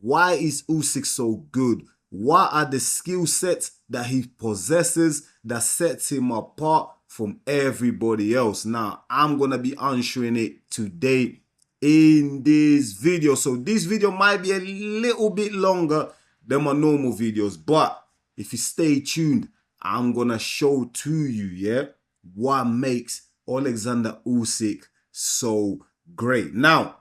Why is Usyk so good? What are the skill sets that he possesses that sets him apart from everybody else? Now, I'm going to be answering it today in this video. So this video might be a little bit longer than my normal videos, but if you stay tuned, I'm going to show to you, yeah, what makes Oleksandr Usyk so great. Now,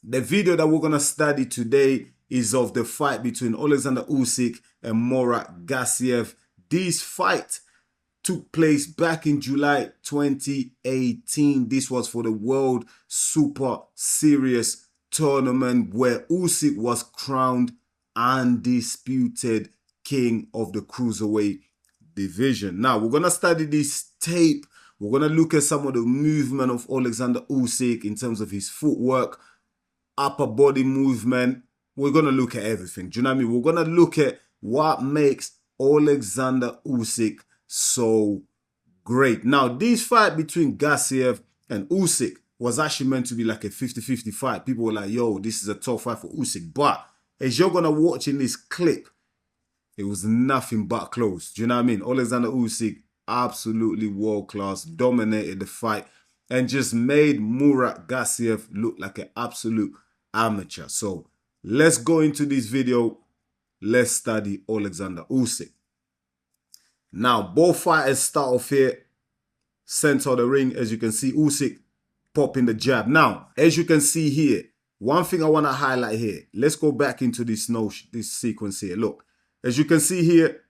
the video that we're going to study today is of the fight between Oleksandr Usyk and Murat Gassiev. This fight took place back in July 2018. This was for the World Super Series tournament where Usyk was crowned undisputed king of the cruiserweight division. Now, we're going to study this tape. We're going to look at some of the movement of Oleksandr Usyk in terms of his footwork, upper body movement. We're going to look at everything. Do you know what I mean? We're going to look at what makes Oleksandr Usyk so great. Now, this fight between Gassiev and Usyk was actually meant to be like a 50-50 fight. People were like, yo, this is a tough fight for Usyk. But as you're going to watch in this clip, it was nothing but close. Do you know what I mean? Oleksandr Usyk, absolutely world-class, dominated the fight and just made Murat Gassiev look like an absolute amateur. So let's go into this video. Let's study Oleksandr Usyk. Now, both fighters start off here, center of the ring. As you can see, Usyk popping the jab. Now, as you can see here, one thing I want to highlight here. Let's go back into this sequence here. Look, as you can see here,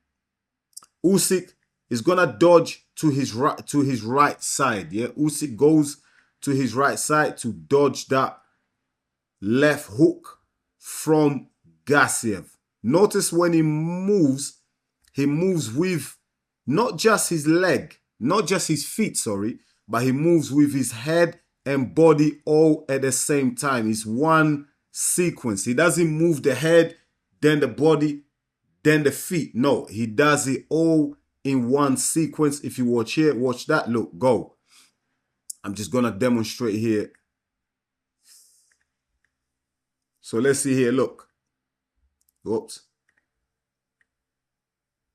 Usyk is gonna dodge to his right side. Yeah, Usyk goes to his right side to dodge that left hook from Gassiev. Notice when he moves with not just his leg, not just his feet, sorry, but he moves with his head and body all at the same time. It's one sequence. He doesn't move the head, then the body, then the feet. No, he does it all in one sequence. If you watch here, watch that. Look, go. I'm just going to demonstrate here. So let's see here. Look. Whoops.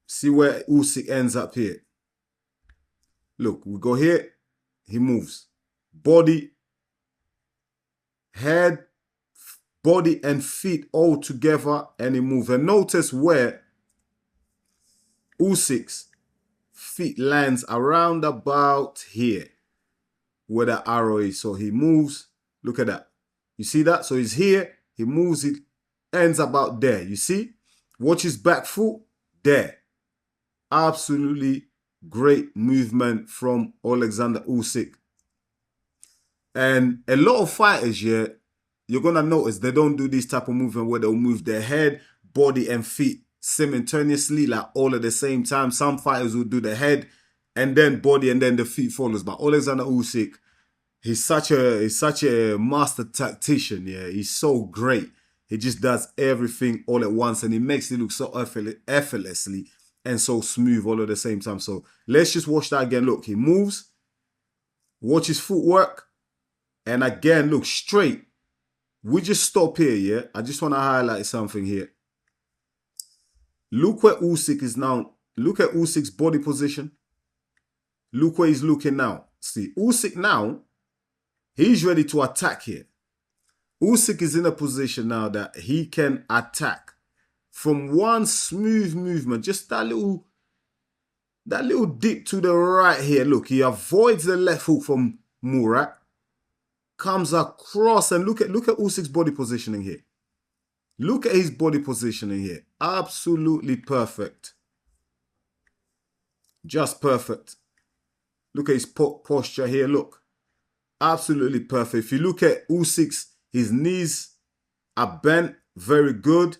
See where Usyk ends up here. Look, we go here. He moves. Body, head, body and feet all together, and he moves. And notice where Usyk's feet lands around about here where the arrow is. So he moves. Look at that. You see that? So he's here. He moves. It ends about there. You see? Watch his back foot. There. Absolutely great movement from Oleksandr Usyk. And a lot of fighters here, you're going to notice they don't do this type of movement where they'll move their head, body and feet simultaneously, like all at the same time. Some fighters will do the head and then body and then the feet follows. But Oleksandr Usyk, he's such a master tactician. Yeah, he's so great. He just does everything all at once and he makes it look so effortlessly and so smooth all at the same time. So let's just watch that again. Look, he moves. Watch his footwork. And again, look, straight. We just stop here, yeah? I just want to highlight something here. Look where Usyk is now. Look at Usyk's body position. Look where he's looking now. See, Usyk now, he's ready to attack here. Usyk is in a position now that he can attack from one smooth movement. Just that little dip to the right here. Look, he avoids the left hook from Murat. Comes across and look at Usyk's body positioning here. Look at his body positioning here. Absolutely perfect. Just perfect. Look at his posture here. Look. Absolutely perfect. If you look at Usyk's, his knees are bent. Very good.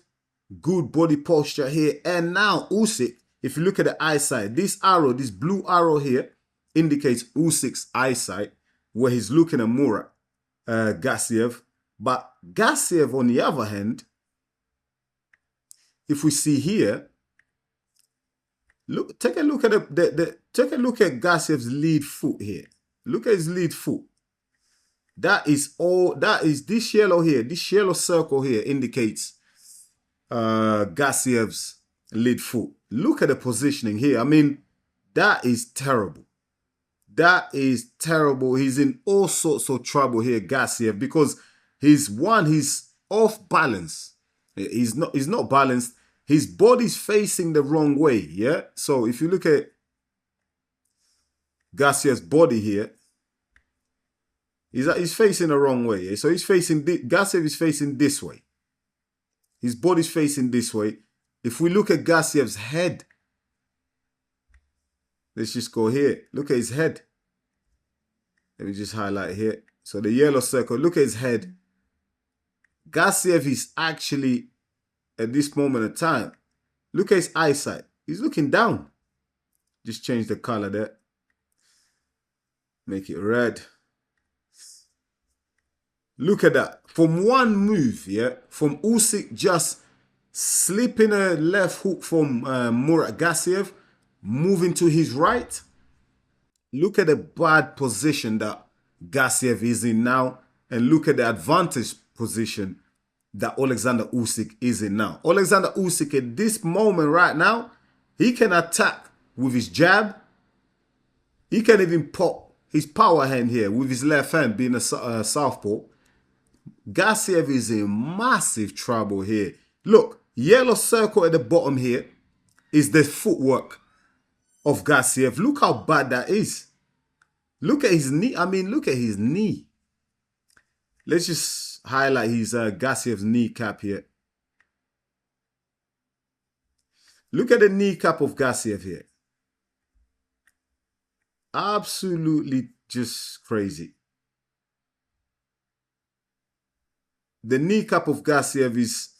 Good body posture here. And now Usyk, if you look at the eyesight, this arrow, this blue arrow here, indicates Usyk's eyesight, where he's looking at Murat Gassiev. But Gassiev, on the other hand, if we see here, look, take a look at take a look at Gassiev's lead foot here. Look at his lead foot. That is this yellow here, this yellow circle here indicates Gassiev's lead foot. Look at the positioning here. I mean, that is terrible. That is terrible. He's in all sorts of trouble here, Gassiev, because he's off balance. He's not balanced. His body's facing the wrong way. Yeah. So if you look at Gassiev's body here, he's facing the wrong way. Yeah? So Gassiev is facing this way. His body's facing this way. If we look at Gassiev's head, let's just go here. Look at his head. Let me just highlight here. So the yellow circle, look at his head. Gassiev is actually, at this moment of time, look at his eyesight. He's looking down. Just change the color there. Make it red. Look at that. From one move, yeah, from Usyk just slipping a left hook from Murat Gassiev, moving to his right. Look at the bad position that Gassiev is in now, and look at the advantage position that Oleksandr Usyk is in now. Oleksandr Usyk at this moment right now, he can attack with his jab. He can even pop his power hand here with his left hand, being a southpaw. Gassiev is in massive trouble here. Look, yellow circle at the bottom here is the footwork of Gassiev. Look how bad that is. Look at his knee. I mean, look at his knee. Let's just highlight his Gassiev's kneecap here. Look at the kneecap of Gassiev here. Absolutely just crazy. The kneecap of Gassiev is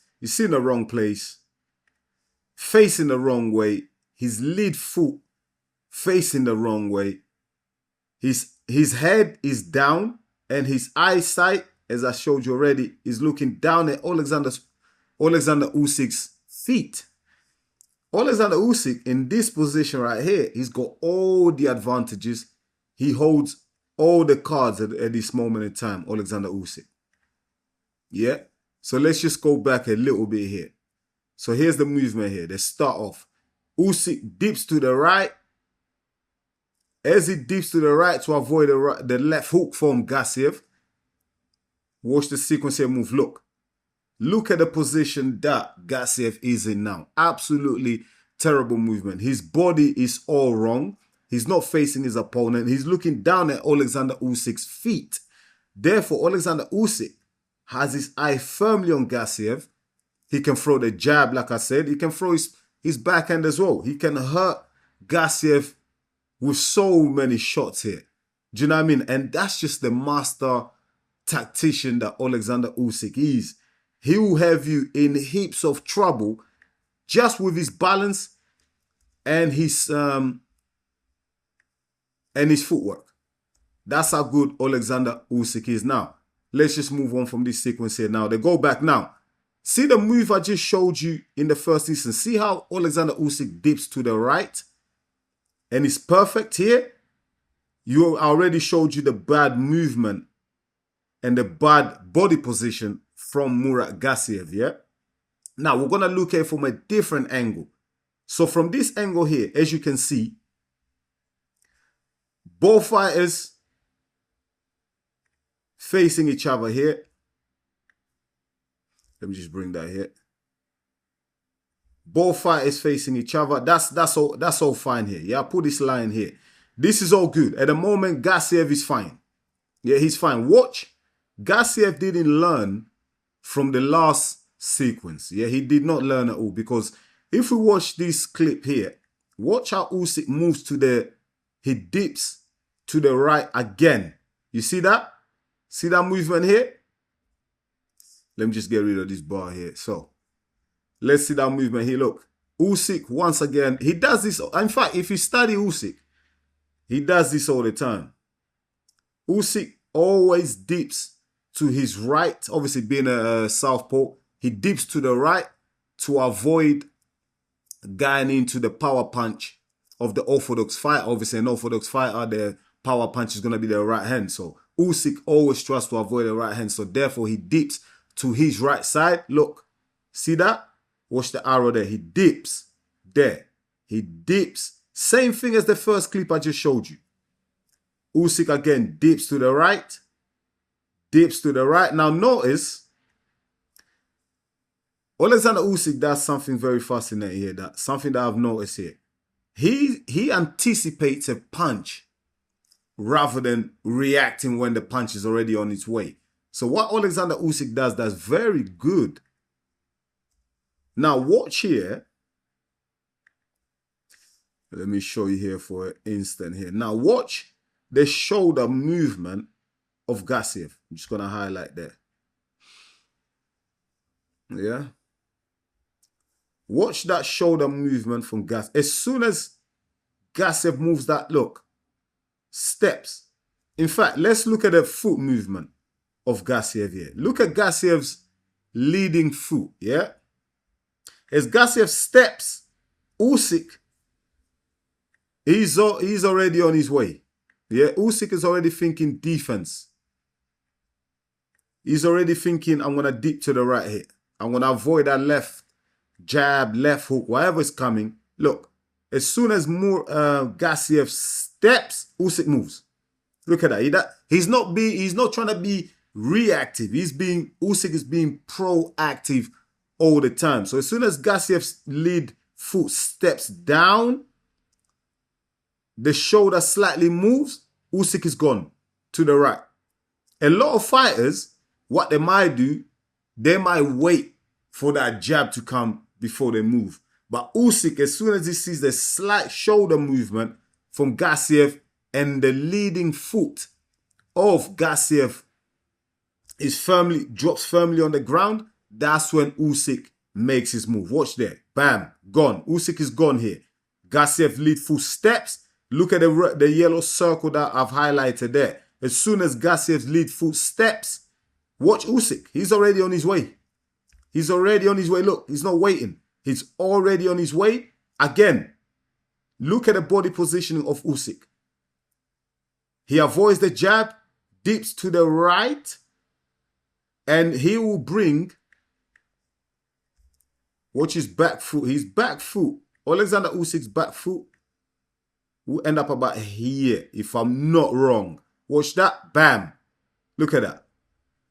in the wrong place, facing the wrong way. His lead foot facing the wrong way. His head is down, and his eyesight, as I showed you already, is looking down at Oleksandr Usyk's feet. Oleksandr Usyk in this position right here, he's got all the advantages. He holds all the cards at this moment in time, Oleksandr Usyk. Yeah? So let's just go back a little bit here. So here's the movement here. Let's start off. Usyk dips to the right. As he dips to the right to avoid the left hook from Gassiev. Watch the sequence here move. Look at the position that Gassiev is in now. Absolutely terrible movement. His body is all wrong. He's not facing his opponent. He's looking down at Oleksandr Usyk's feet. Therefore, Oleksandr Usyk has his eye firmly on Gassiev. He can throw the jab, like I said. He can throw his backhand as well. He can hurt Gassiev with so many shots here. Do you know what I mean? And that's just the master tactician that Oleksandr Usyk is. He will have you in heaps of trouble just with his balance and his footwork. That's how good Oleksandr Usyk is now. Let's just move on from this sequence here now. They go back now. See the move I just showed you in the first instance. See how Oleksandr Usyk dips to the right? And it's perfect here. I already showed you the bad movement and the bad body position from Murat Gassiev, yeah? Now, we're going to look at it from a different angle. So from this angle here, as you can see, both fighters facing each other here. Let me just bring that here. Both fighters facing each other. That's all fine here. Yeah, I put this line here. This is all good. At the moment, Gassiev is fine. Yeah, he's fine. Watch. Gassiev didn't learn from the last sequence. Yeah, he did not learn at all. Because if we watch this clip here, watch how Usyk moves he dips to the right again. You see that? See that movement here? Let me just get rid of this bar here. So, let's see that movement here. Look, Usyk, once again, he does this. In fact, if you study Usyk, he does this all the time. Usyk always dips to his right. Obviously, being a southpaw, he dips to the right to avoid going into the power punch of the orthodox fighter. Obviously, an orthodox fighter, their power punch is going to be their right hand. So, Usyk always tries to avoid the right hand. So, therefore, he dips to his right side. Look, see that? Watch the arrow there. He dips. There. He dips. Same thing as the first clip I just showed you. Usyk again dips to the right. Dips to the right. Now notice, Oleksandr Usyk does something very fascinating here. Something that I've noticed here. He anticipates a punch rather than reacting when the punch is already on its way. So what Oleksandr Usyk does, that's very good. Now watch here. Let me show you here for an instant here. Now watch the shoulder movement of Gassiev. I'm just going to highlight there. Yeah. Watch that shoulder movement from Gassiev. As soon as Gassiev moves that, look, steps. In fact, let's look at the foot movement of Gassiev here. Look at Gassiev's leading foot, yeah? As Gassiev steps, Usyk, he's already on his way. Yeah, Usyk is already thinking defense. He's already thinking, I'm going to dip to the right here. I'm going to avoid that left jab, left hook, whatever is coming. Look, as soon as Gassiev steps, Usyk moves. Look at that. He's not trying to be reactive. Usyk is being proactive all the time. So as soon as Gassiev's lead foot steps down, the shoulder slightly moves, Usyk is gone to the right. A lot of fighters, what they might do, they might wait for that jab to come before they move. But Usyk, as soon as he sees the slight shoulder movement from Gassiev and the leading foot of Gassiev drops firmly on the ground, that's when Usyk makes his move. Watch there. Bam. Gone. Usyk is gone here. Gassiev lead foot steps. Look at the yellow circle that I've highlighted there. As soon as Gassiev's lead foot steps, watch Usyk. He's already on his way. He's already on his way. Look, he's not waiting. He's already on his way. Again, look at the body positioning of Usyk. He avoids the jab, dips to the right, and he will bring, watch his back foot. His back foot, Oleksandr Usyk's back foot, will end up about here, if I'm not wrong. Watch that. Bam. Look at that.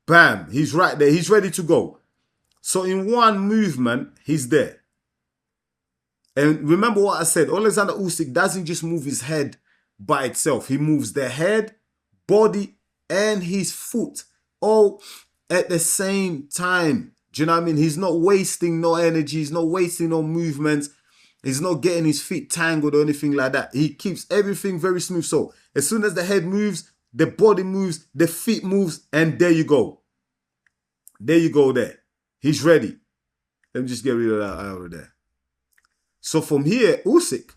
Bam. He's right there. He's ready to go. So in one movement, he's there. And remember what I said. Oleksandr Usyk doesn't just move his head by itself. He moves the head, body, and his foot all at the same time. Do you know what I mean? He's not wasting no energy. He's not wasting no movements. He's not getting his feet tangled or anything like that. He keeps everything very smooth. So as soon as the head moves, the body moves, the feet moves, and there you go. There you go there. He's ready. Let me just get rid of that out of there. So from here, Usyk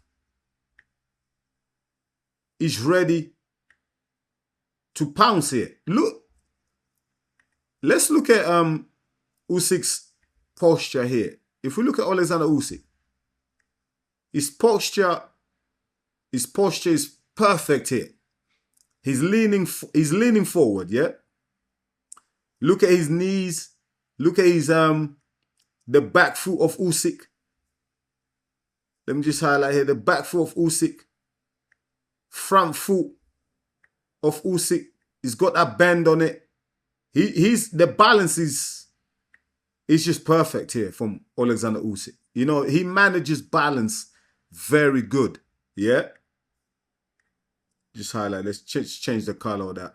is ready to pounce here. Look. Let's look at Usyk's posture here. If we look at Oleksandr Usyk, his posture is perfect here. He's leaning forward, yeah? Look at his knees. Look at his the back foot of Usyk. Let me just highlight here the back foot of Usyk. Front foot of Usyk. He's got that bend on it. The balance is just perfect here from Oleksandr Usyk. You know, he manages balance very good. Yeah. Just highlight. Let's change the color of that.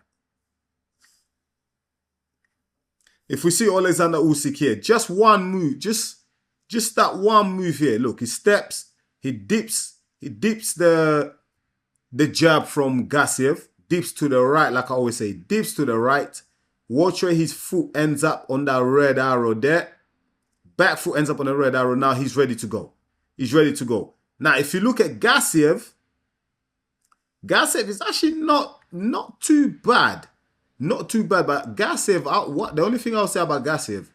If we see Oleksandr Usyk here, just one move, just that one move here. Look, he steps, he dips the jab from Gassiev, dips to the right, like I always say, dips to the right. Watch where his foot ends up on that red arrow there. Back foot ends up on the red arrow. Now he's ready to go. He's ready to go. Now, if you look at Gassiev is actually not too bad. Not too bad, but Gassiev, the only thing I'll say about Gassiev,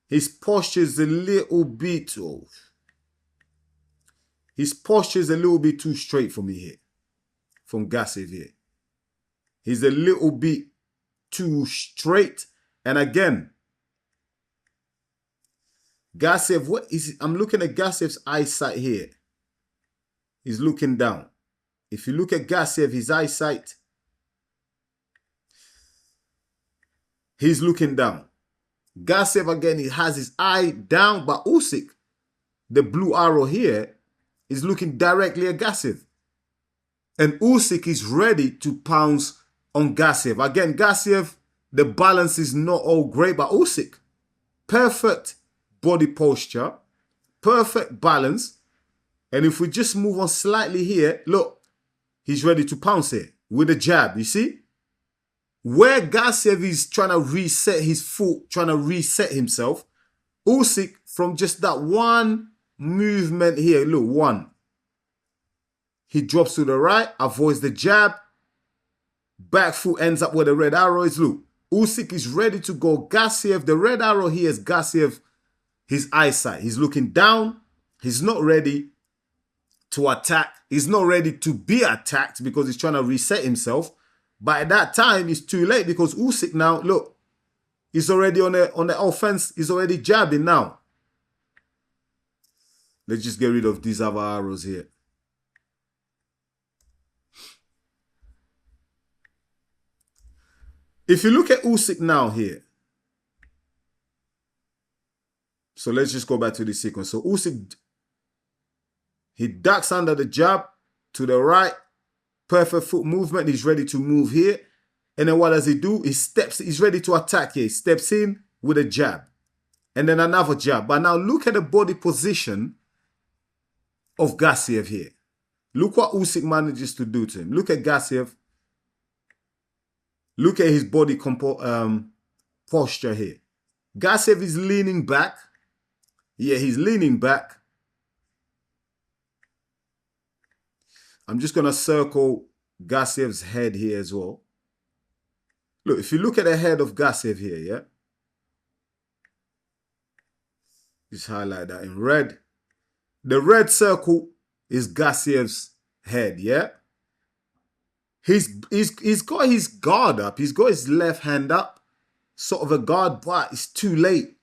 his posture is a little bit, his posture is a little bit too straight for me here, from Gassiev here. He's a little bit too straight. And again, Gassiev, what is it? I'm looking at Gassiev's eyesight here. He's looking down. If you look at Gassiev, his eyesight, he's looking down. Gassiev again, he has his eye down, but Usyk, the blue arrow here, is looking directly at Gassiev. And Usyk is ready to pounce on Gassiev. Again, Gassiev, the balance is not all great, but Usyk, perfect body posture, perfect balance. And if we just move on slightly here, look, he's ready to pounce here with a jab, you see? Where Gassiev is trying to reset his foot, trying to reset himself, Usyk, from just that one movement here, look, one. He drops to the right, avoids the jab. Back foot ends up where the red arrow is. Look, Usyk is ready to go. Gassiev, the red arrow here is Gassiev, his eyesight. He's looking down. He's not ready to attack. He's not ready to be attacked because he's trying to reset himself. But at that time, it's too late because Usyk now, look, he's already on the offense. He's already jabbing now. Let's just get rid of these other arrows here. If you look at Usyk now here, so let's just go back to the sequence. So Usyk, he ducks under the jab to the right, perfect foot movement. He's ready to move here. And then what does he do? He steps, he's ready to attack here. He steps in with a jab and then another jab. But now look at the body position of Gassiev here. Look what Usyk manages to do to him. Look at Gassiev. Look at his body posture here. Gassiev is leaning back. Yeah, he's leaning back. I'm just going to circle Gassiev's head here as well. Look, if you look at the head of Gassiev here, yeah? Just highlight that in red. The red circle is Gassiev's head, yeah? He's got his guard up. He's got his left hand up, sort of a guard, but it's too late.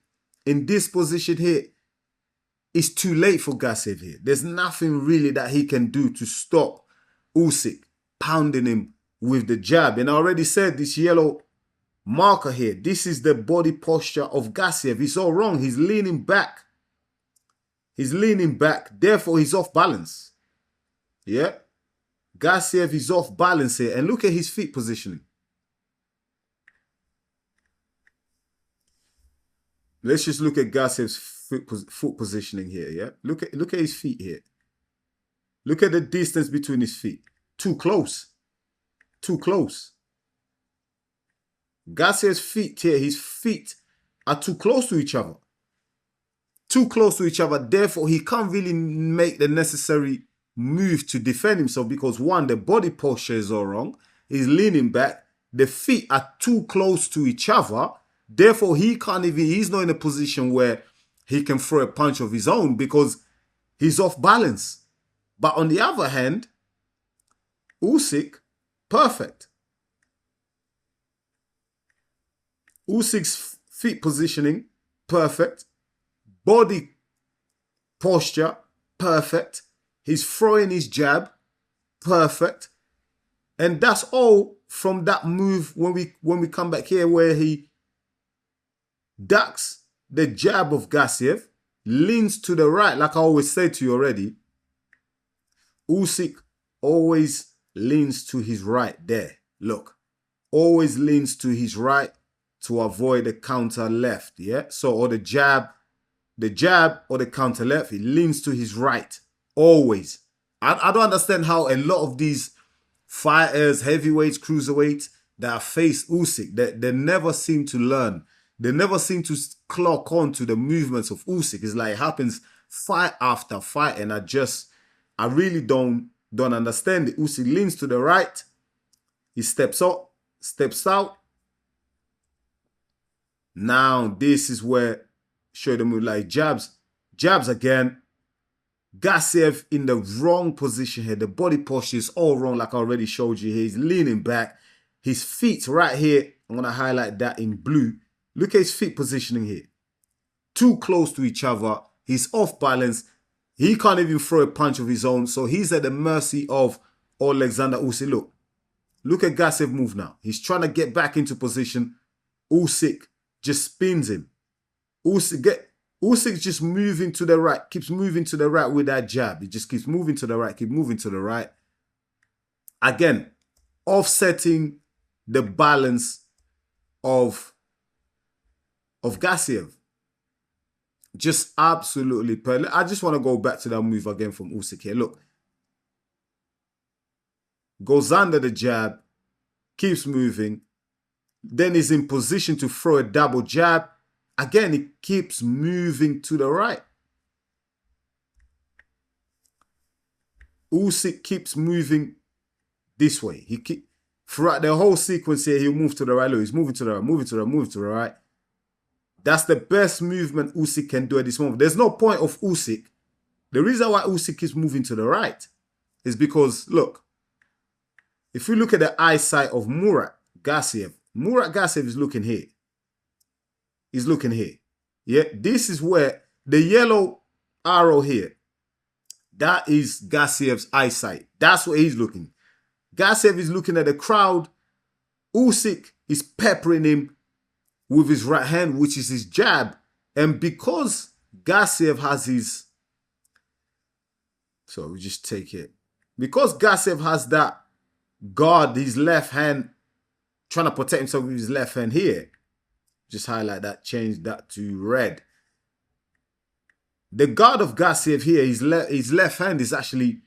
In this position here, it's too late for Gassiev here. There's nothing really that he can do to stop Usyk pounding him with the jab. And I already said this yellow marker here, this is the body posture of Gassiev. He's all wrong. He's leaning back. He's leaning back. Therefore, he's off balance. Yeah? Gassiev is off balance here. And look at his feet positioning. Let's just look at Gassiev's foot positioning here, yeah? Look at his feet here. Look at the distance between his feet. Too close. Too close. Gassiev's feet here, his feet are too close to each other. Too close to each other. Therefore, he can't really make the necessary move to defend himself because one, the body posture is all wrong. He's leaning back. The feet are too close to each other. Therefore, he's not in a position where he can throw a punch of his own because he's off balance. But on the other hand, Usyk, perfect. Usyk's feet positioning, perfect. Body posture, perfect. He's throwing his jab, perfect. And that's all from that move when we come back here where he ducks the jab of Gassiev, leans to the right, like I always said to you already. Usyk always leans to his right there. Look, always leans to his right to avoid the counter left, yeah? So, or the jab or the counter left, he leans to his right, always. I don't understand how a lot of these fighters, heavyweights, cruiserweights that face Usyk, they never seem to learn. They never seem to clock on to the movements of Usyk. It's like it happens fight after fight, and I really don't understand it. Usyk leans to the right. He steps up, steps out. Now, this is where show them with like jabs. Jabs again. Gassiev in the wrong position here. The body posture is all wrong, like I already showed you here. He's leaning back. His feet right here. I'm going to highlight that in blue. Look at his feet positioning here. too close to each other. He's off balance. He can't even throw a punch of his own. So he's at the mercy of Oleksandr Usyk. Look at Gassiev move now. He's trying to get back into position. Usyk just spins him. Usyk just moving to the right, keeps moving to the right with that jab. He just keeps moving to the right, keep moving to the right. Again, offsetting the balance of Gassiev. Just absolutely perfect. I just want to go back to that move again from Usyk here. Look. Goes under the jab, keeps moving. Then is in position to throw a double jab. Again, he keeps moving to the right. Usyk keeps moving this way. Throughout the whole sequence here, he'll move to the right. Look, he's moving to the right, moving to the right, moving to the right. That's the best movement Usyk can do at this moment. There's no point of Usyk. The reason why Usyk keeps moving to the right is because, look, if we look at the eyesight of Murat Gassiev is looking here. He's looking here. Yeah, this is where the yellow arrow here, that is Gassiev's eyesight. That's where he's looking. Gassiev is looking at the crowd. Usyk is peppering him with his right hand, which is his jab. And because Gassiev has his... So we just take it. Because Gassiev has that guard, his left hand, trying to protect himself with his left hand here. Just highlight that, change that to red. The guard of Gassiev here, his left hand is actually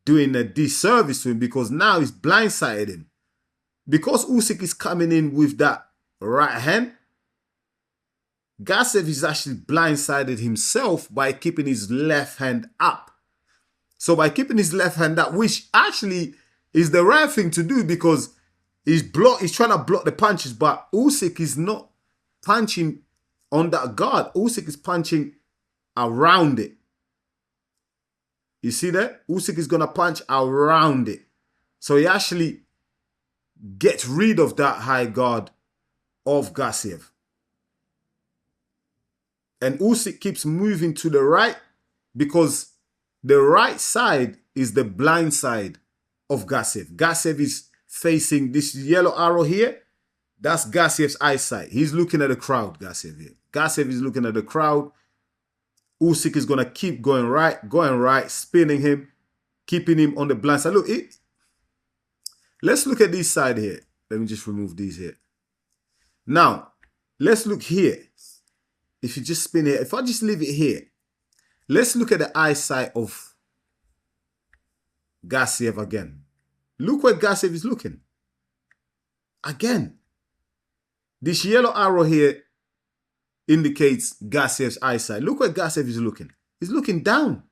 doing a disservice to him because now he's blindsided him. Because Usyk is coming in with that right hand, Gassiev is actually blindsided himself by keeping his left hand up. So by keeping his left hand up, which actually is the right thing to do because he's trying to block the punches, but Usyk is not punching on that guard. Usyk is punching around it. You see that? Usyk is going to punch around it. So he actually gets rid of that high guard of Gassiev. And Usyk keeps moving to the right because the right side is the blind side of Gassiev. Gassiev is facing this yellow arrow here. That's Gassiev's eyesight. He's looking at the crowd, Gassiev here. Gassiev is looking at the crowd. Usyk is going to keep going right, spinning him, keeping him on the blind side. Look, let's look at this side here. Let me just remove these here. Now, let's look here. If you just spin it, if I just leave it here, let's look at the eyesight of Gassiev again. Look where Gassiev is looking. Again, this yellow arrow here indicates Gassiev's eyesight. Look where Gassiev is looking. He's looking down.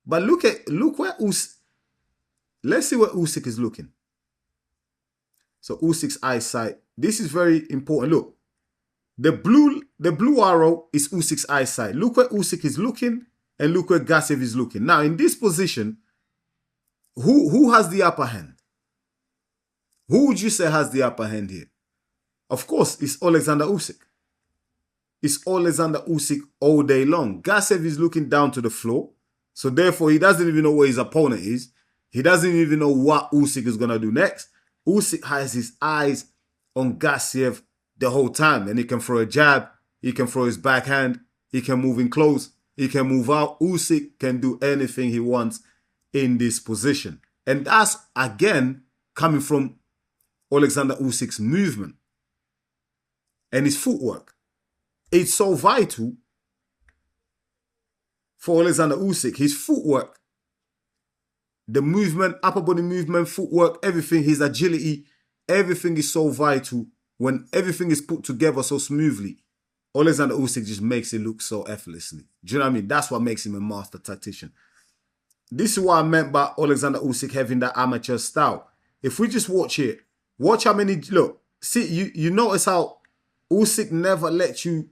But look where Usyk. Let's see where Usyk is looking. So Usyk's eyesight. This is very important. Look. The blue arrow is Usyk's eyesight. Look where Usyk is looking and look where Gassiev is looking. Now, in this position, who has the upper hand? Who would you say has the upper hand here? Of course, it's Oleksandr Usyk. It's Oleksandr Usyk all day long. Gassiev is looking down to the floor. So therefore, he doesn't even know where his opponent is. He doesn't even know what Usyk is going to do next. Usyk has his eyes on Gassiev the whole time. And he can throw a jab. He can throw his backhand. He can move in close. He can move out. Usyk can do anything he wants in this position. And that's, again, coming from Oleksandr Usyk's movement and his footwork. It's so vital for Oleksandr Usyk. His footwork, the movement, upper body movement, footwork, everything, his agility, everything is so vital. When everything is put together so smoothly, Oleksandr Usyk just makes it look so effortlessly. Do you know what I mean? That's what makes him a master tactician. This is what I meant by Oleksandr Usyk having that amateur style. If we just watch it, watch how many, look, see, you notice how Usyk never lets you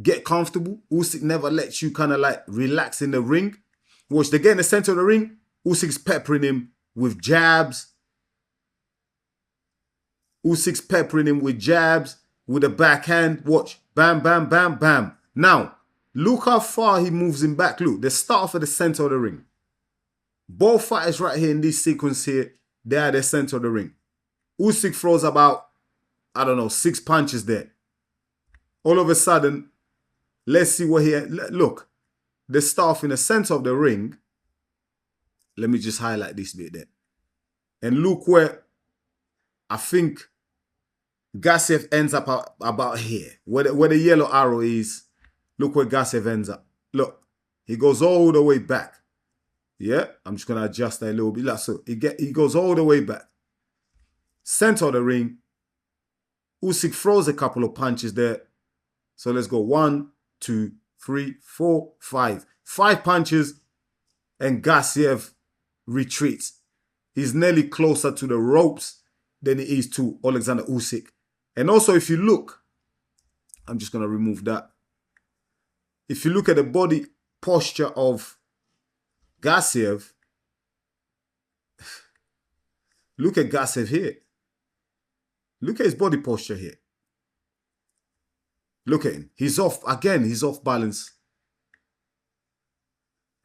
get comfortable. Usyk never lets you kind of like relax in the ring. Watch, they get in the center of the ring, Usyk's peppering him with jabs. Usyk's peppering him with jabs, with a backhand. Watch, bam, bam, bam, bam. Now, look how far he moves him back. Look, they start off at the center of the ring. Both fighters right here in this sequence here, they are the center of the ring. Usyk throws about, I don't know, 6 punches there. All of a sudden, let's see what he... Look, they start off in the center of the ring. Let me just highlight this bit there. And look where I think Gassiev ends up about here. Where the yellow arrow is. Look where Gassiev ends up. Look, he goes all the way back. Yeah, I'm just going to adjust that a little bit. So he goes all the way back. Center of the ring. Usyk throws a couple of punches there. So let's go 1, 2, 3, 4, 5. 5 punches and Gassiev retreats. He's nearly closer to the ropes than he is to Oleksandr Usyk. And also if you look, I'm just going to remove that. If you look at the body posture of Gassiev, look at Gassiev here. Look at his body posture here. Look at him. He's off. Again, he's off balance.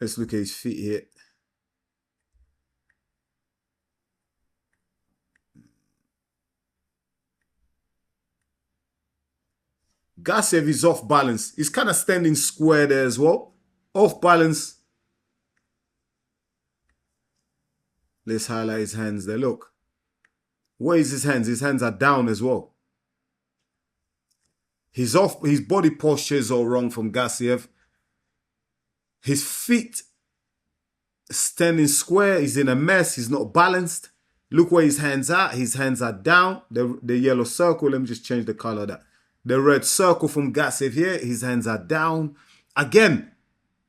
Let's look at his feet here. Gassiev is off balance. He's kind of standing square there as well. Off balance. Let's highlight his hands there. Look. Where is his hands? His hands are down as well. He's off. His body posture is all wrong from Gassiev. His feet standing square. He's in a mess. He's not balanced. Look where his hands are. His hands are down. The yellow circle. Let me just change the color of that. The red circle from Gassiev here. His hands are down. Again,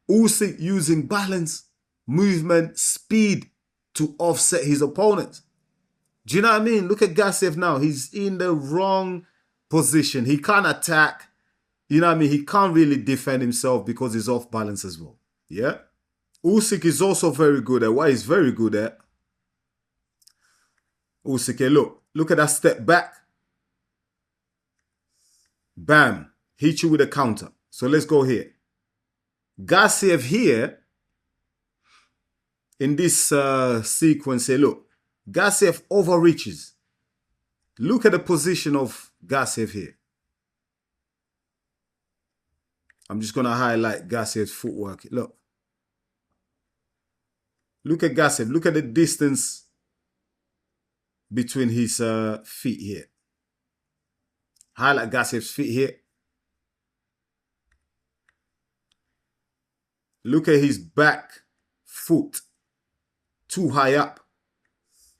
Usyk using balance, movement, speed to offset his opponent. Do you know what I mean? Look at Gassiev now. He's in the wrong position. He can't attack. You know what I mean? He can't really defend himself because he's off balance as well. Yeah? Usyk is also very good at what he's very good at. Usyk, look at that step back. Bam. Hit you with a counter. So let's go here. Gassiev here, in this sequence here, look. Gassiev overreaches. Look at the position of Gassiev here. I'm just going to highlight Gassiev's footwork. Look. Look at Gassiev. Look at the distance between his feet here. Highlight Gassiev's feet here. Look at his back foot. Too high up.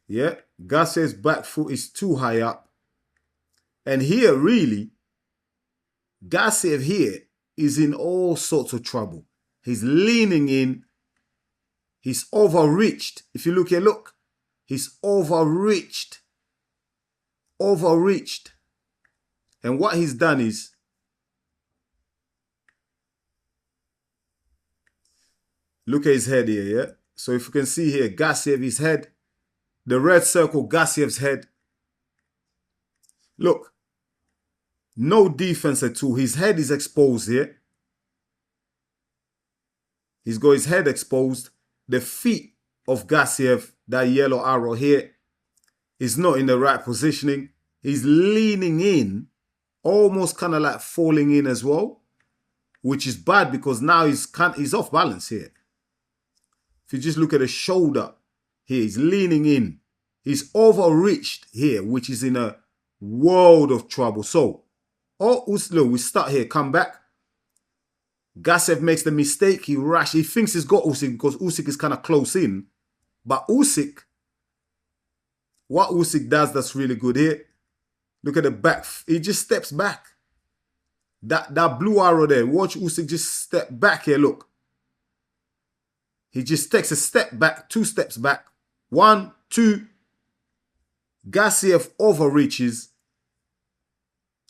Yeah. Gassiev's back foot is too high up. And here, really, Gassiev here is in all sorts of trouble. He's leaning in. He's overreached. If you look here, look. He's overreached. Overreached. And what he's done is, look at his head here, yeah? So if you can see here, Gassiev, his head, the red circle, Gassiev's head. Look, no defense at all. His head is exposed here. He's got his head exposed. The feet of Gassiev, that yellow arrow here, is not in the right positioning. He's leaning in, almost kind of like falling in as well, which is bad because now he's off balance here. If you just look at the shoulder here, he's leaning in. He's overreached here, which is in a world of trouble. So, look, we start here, come back. Gassiev makes the mistake. He thinks he's got Usyk because Usyk is kind of close in. But Usyk, what Usyk does that's really good here, look at the back. He just steps back. That blue arrow there, watch Usyk just step back here, look. He just takes a step back, 2 steps back. 1, 2. Gassiev overreaches.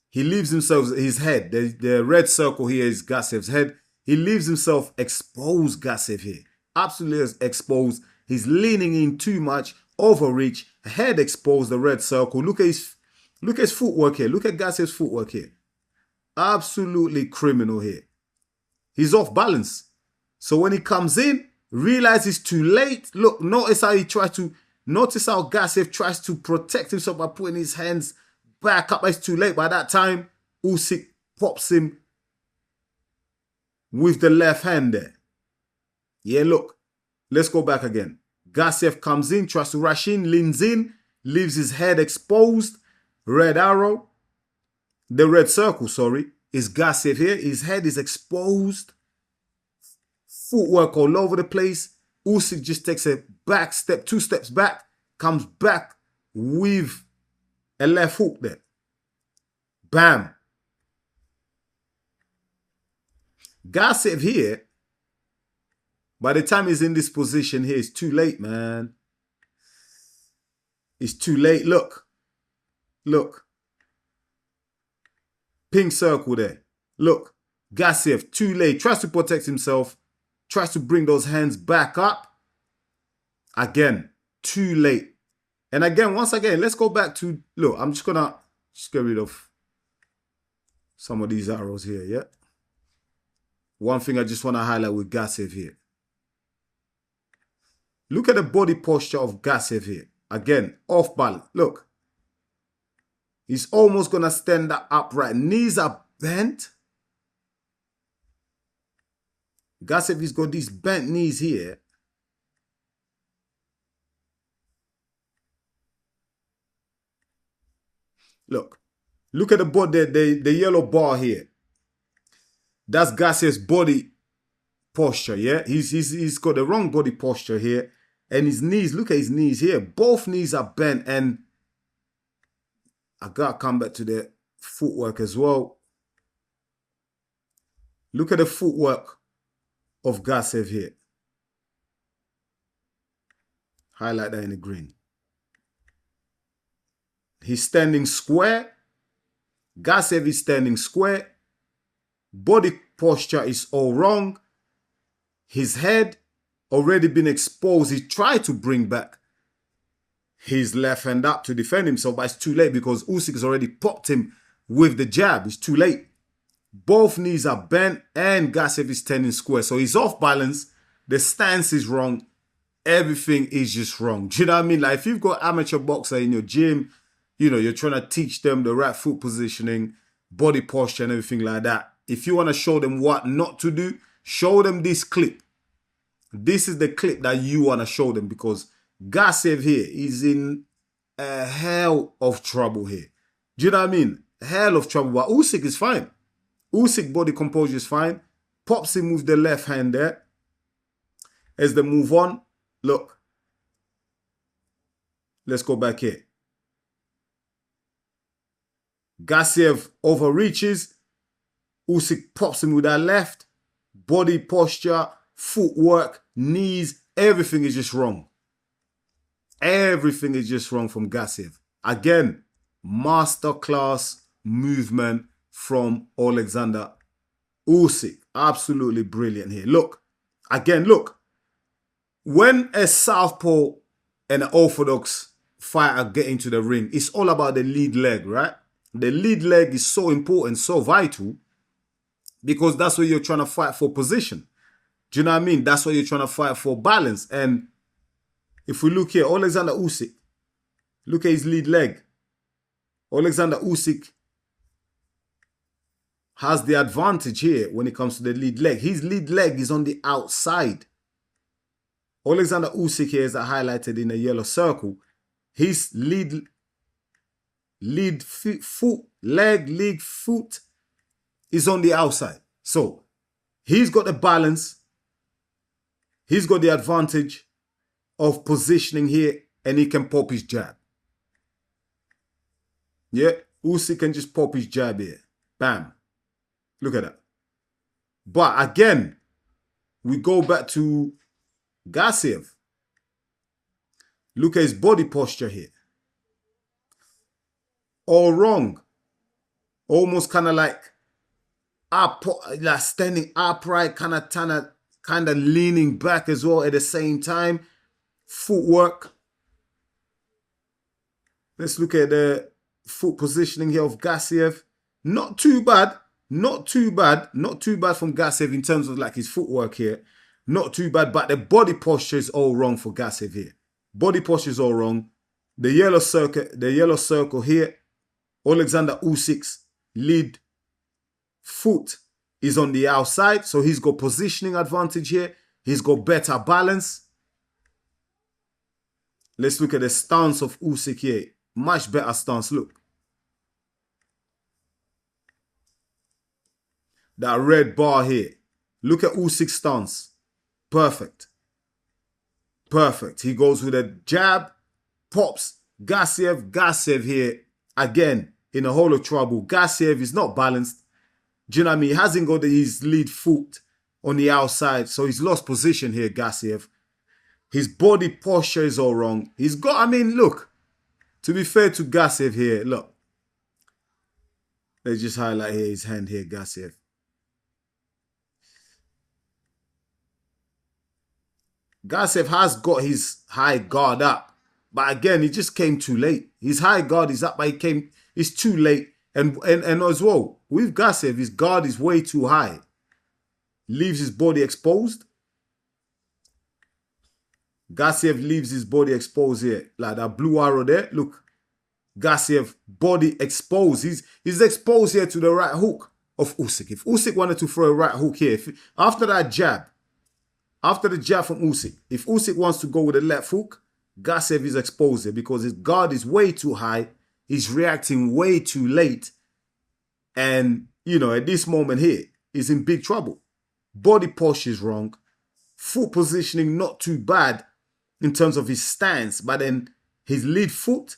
He leaves himself, his head, the red circle here is Gassiev's head. He leaves himself exposed, Gassiev here. Absolutely exposed. He's leaning in too much, overreach, head exposed, the red circle. Look at his footwork here. Look at Gassiev's footwork here. Absolutely criminal here. He's off balance. So when he comes in, realize it's too late. Look, notice how Gassiev tries to protect himself by putting his hands back up. It's too late. By that time, Usyk pops him with the left hand there. Yeah, look. Let's go back again. Gassiev comes in, tries to rush in, leans in, leaves his head exposed. Red arrow. The red circle, sorry, is Gassiev here. His head is exposed. Footwork all over the place. Usyk just takes a back step, 2 steps back, comes back with a left hook there. Bam. Gassiev here, by the time he's in this position here, it's too late, man. It's too late. Look. Look. Pink circle there. Look. Gassiev, too late. Tries to protect himself. Tries to bring those hands back up. Again, too late. And again, once again, let's go back to, look, I'm just going to get rid of some of these arrows here, yeah? One thing I just want to highlight with Gassiev here. Look at the body posture of Gassiev here. Again, off balance. Look. He's almost going to stand up upright. Knees are bent. Gassiev, he's got these bent knees here. Look. Look at the body, the yellow bar here. That's Gassiev's body posture, yeah? He's got the wrong body posture here. And his knees, look at his knees here. Both knees are bent. And I got to come back to the footwork as well. Look at the footwork of Gassiev here. Highlight that in the green. He's standing square. Gassiev is standing square. Body posture is all wrong. His head already been exposed. He tried to bring back his left hand up to defend himself, but it's too late because Usyk has already popped him with the jab. It's too late. Both knees are bent and Gassiev is standing square. So he's off balance. The stance is wrong. Everything is just wrong. Do you know what I mean? Like if you've got amateur boxer in your gym, you know, you're trying to teach them the right foot positioning, body posture and everything like that. If you want to show them what not to do, show them this clip. This is the clip that you want to show them because Gassiev here is in a hell of trouble here. Do you know what I mean? Hell of trouble. But Usyk is fine. Usyk body composure is fine. Pops him with the left hand there. As they move on, look. Let's go back here. Gassiev overreaches. Usyk pops him with that left. Body posture, footwork, knees, everything is just wrong. Everything is just wrong from Gassiev. Again, masterclass movement from Oleksandr Usyk. Absolutely brilliant here. Look, again, look. When a southpaw and an orthodox fighter get into the ring, it's all about the lead leg, right? The lead leg is so important, so vital, because that's what you're trying to fight for position. Do you know what I mean? That's what you're trying to fight for balance. And if we look here, Oleksandr Usyk, look at his lead leg. Oleksandr Usyk has the advantage here when it comes to the lead leg. His lead leg is on the outside. Oleksandr Usyk here is highlighted in a yellow circle. His lead foot is on the outside. So he's got the balance. He's got the advantage of positioning here and he can pop his jab. Yeah, Usyk can just pop his jab here. Bam. Look at that. But again, we go back to Gassiev. Look at his body posture here. All wrong. Almost kind of like standing upright, kind of leaning back as well at the same time. Footwork. Let's look at the foot positioning here of Gassiev. Not too bad. Not too bad. Not too bad from Gassiev in terms of like his footwork here. Not too bad, but the body posture is all wrong for Gassiev here. Body posture is all wrong. The yellow circle here, Oleksandr Usyk's lead foot is on the outside, so he's got positioning advantage here. He's got better balance. Let's look at the stance of Usyk here. Much better stance, look. That red bar here. Look at Usyk's stance. Perfect. Perfect. He goes with a jab, pops. Gassiev here, again, in a hole of trouble. Gassiev is not balanced. Do you know what I mean? He hasn't got his lead foot on the outside, so he's lost position here, Gassiev. His body posture is all wrong. He's got, I mean, look, to be fair to Gassiev here, look. Let's just highlight here his hand here, Gassiev. Gassiev has got his high guard up, but again, he just came too late. His high guard is up, but it's too late. And as well, with Gassiev, his guard is way too high. Leaves his body exposed. Gassiev leaves his body exposed here. Like that blue arrow there. Look. Gassiev body exposed. He's exposed here to the right hook of Usyk. If Usyk wanted to throw a right hook here, after that jab, after the jab from Usyk, if Usyk wants to go with a left hook, Gassiev is exposed here because his guard is way too high. He's reacting way too late. And, you know, at this moment here, he's in big trouble. Body posture is wrong. Foot positioning not too bad in terms of his stance. But then his lead foot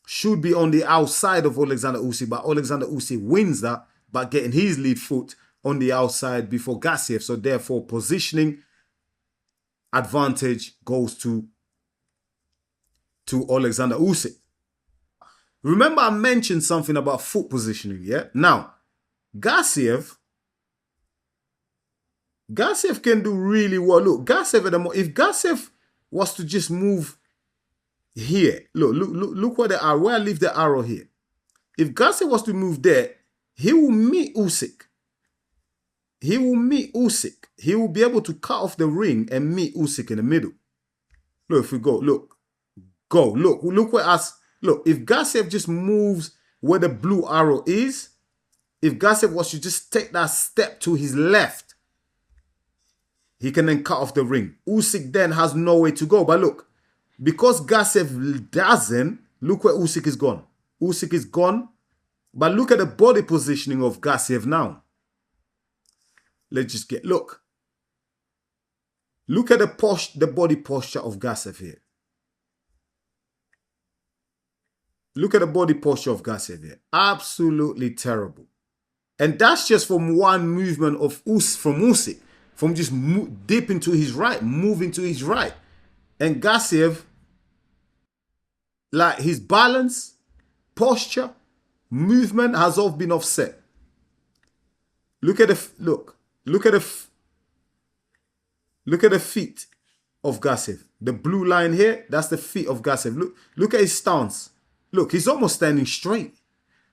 should be on the outside of Oleksandr Usyk. But Oleksandr Usyk wins that by getting his lead foot on the outside before Gassiev. So therefore, positioning advantage goes to Oleksandr Usyk. Remember I mentioned something about foot positioning, yeah? Now, Gassiev can do really well. Look, Gassiev, if Gassiev was to just move here, look where I leave the arrow here. If Gassiev was to move there, he will meet Usyk. He will meet Usyk. He will be able to cut off the ring and meet Usyk in the middle. Look, if we go, look where us. Look, if Gassiev just moves where the blue arrow is, if Gassiev was to just take that step to his left, he can then cut off the ring. Usyk then has nowhere to go. But look, because Gassiev doesn't, look where Usyk is gone. Usyk is gone. But look at the body positioning of Gassiev now. Let's just get, look. Look at the body posture of Gassiev here. Look at the body posture of Gassiev here. Absolutely terrible. And that's just from one movement of Usyk. From just dipping to his right, moving to his right. And Gassiev, like his balance, posture, movement has all been offset. Look at the feet of Gassiev. The blue line here, that's the feet of Gassiev. Look at his stance. Look, he's almost standing straight.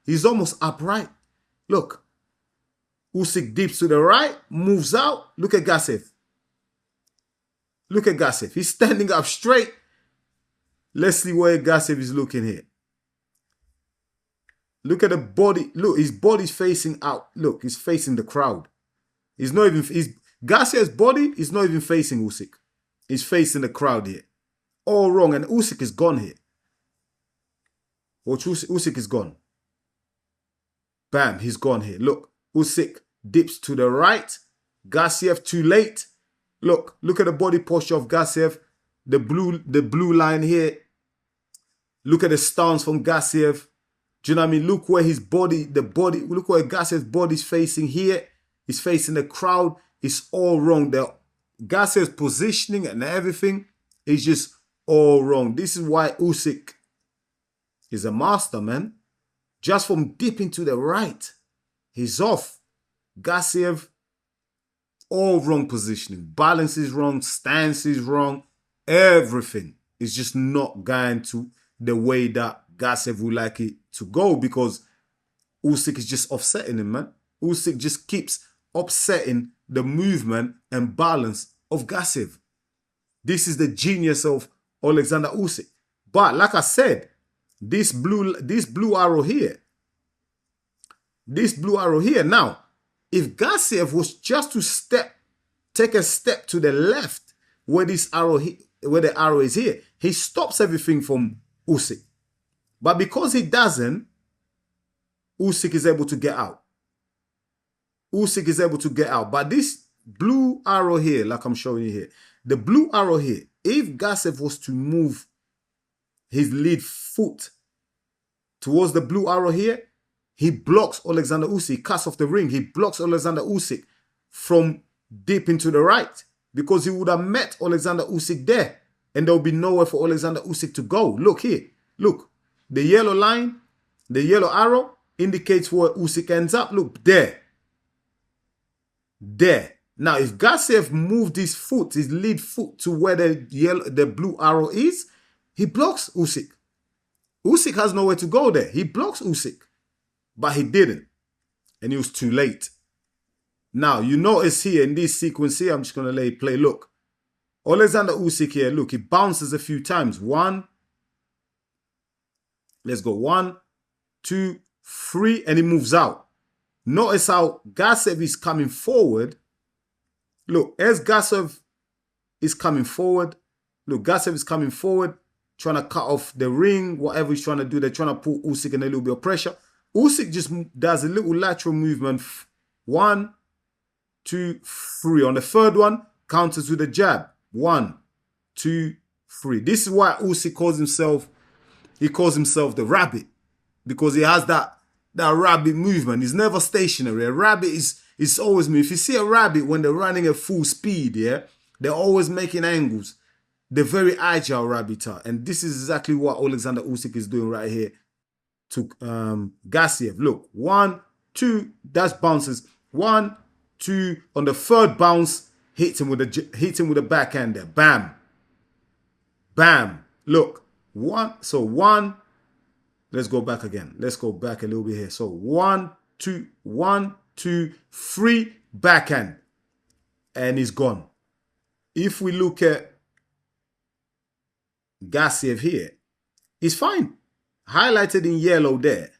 He's almost upright. Look. Usyk dips to the right, moves out. Look at Gassiev. Look at Gassiev. He's standing up straight. Let's see where Gassiev is looking here. Look at the body. Look, his body's facing out. Look, he's facing the crowd. Gassiev's body is not even facing Usyk. He's facing the crowd here. All wrong. And Usyk is gone here. Usyk is gone. Bam, he's gone here. Look, Usyk dips to the right. Gassiev too late. Look at the body posture of Gassiev. The blue line here. Look at the stance from Gassiev. Do you know what I mean? Look where look where Gassiev's body's facing here. He's facing the crowd. It's all wrong. Gassiev's positioning and everything is just all wrong. This is why Usyk is a master, man. Just from dipping to the right, he's off. Gassiev, all wrong positioning. Balance is wrong. Stance is wrong. Everything is just not going to the way that Gassiev would like it to go because Usyk is just offsetting him, man. Usyk just keeps upsetting the movement and balance of Gassiev. This is the genius of Oleksandr Usyk. But like I said, this blue arrow here, now, if Gassiev was just to take a step to the left where where the arrow is here, he stops everything from Usyk. But because he doesn't, Usyk is able to get out. Usyk is able to get out. But this blue arrow here, like I'm showing you here, the blue arrow here, if Gassiev was to move his lead foot towards the blue arrow here, he blocks Oleksandr Usyk, cuts off the ring. He blocks Oleksandr Usyk from dipping to the right because he would have met Oleksandr Usyk there and there will be nowhere for Oleksandr Usyk to go. Look here. Look. The yellow line, the yellow arrow indicates where Usyk ends up. Look, there. There. Now, if Gassiev moved his foot, his lead foot to where the blue arrow is, he blocks Usyk. Usyk has nowhere to go there. He blocks Usyk. But he didn't. And he was too late. Now, you notice here in this sequence here, I'm just going to let it play. Look. Oleksandr Usyk here, look, he bounces a few times. Let's go. 1, 2, 3, and he moves out. Notice how Gassiev is coming forward. Look, as Gassiev is coming forward, look, Gassiev is coming forward, trying to cut off the ring, whatever he's trying to do. They're trying to put Usyk in a little bit of pressure. Usyk just does a little lateral movement. 1, 2, 3. On the third one, counters with a jab. 1, 2, 3. This is why Usyk calls himself the rabbit, because he has that rabbit movement. He's never stationary. A rabbit is always moving. If you see a rabbit when they're running at full speed, yeah, they're always making angles. They're very agile, rabbit are. And this is exactly what Oleksandr Usyk is doing right here to Gassiev. Look, 1, 2, that's bounces. 1, 2, on the third bounce, hits him with a backhand there. Bam. Bam. Look. 1, so 1, let's go back again. Let's go back a little bit here. So 1, 2, 1, 2, 3, backhand. And he's gone. If we look at Gassiev here, he's fine. Highlighted in yellow there.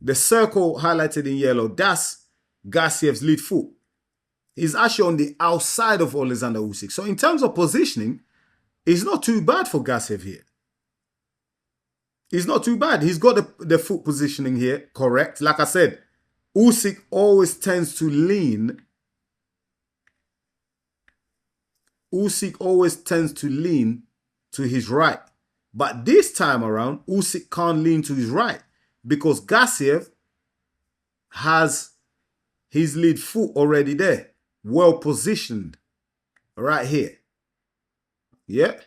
The circle highlighted in yellow, that's Gassiev's lead foot. He's actually on the outside of Oleksandr Usyk. So in terms of positioning, it's not too bad for Gassiev here. It's not too bad. He's got the foot positioning here correct. Like I said, Usyk always tends to lean. Usyk always tends to lean to his right. But this time around, Usyk can't lean to his right because Gassiev has his lead foot already there. Well positioned right here. Yeah.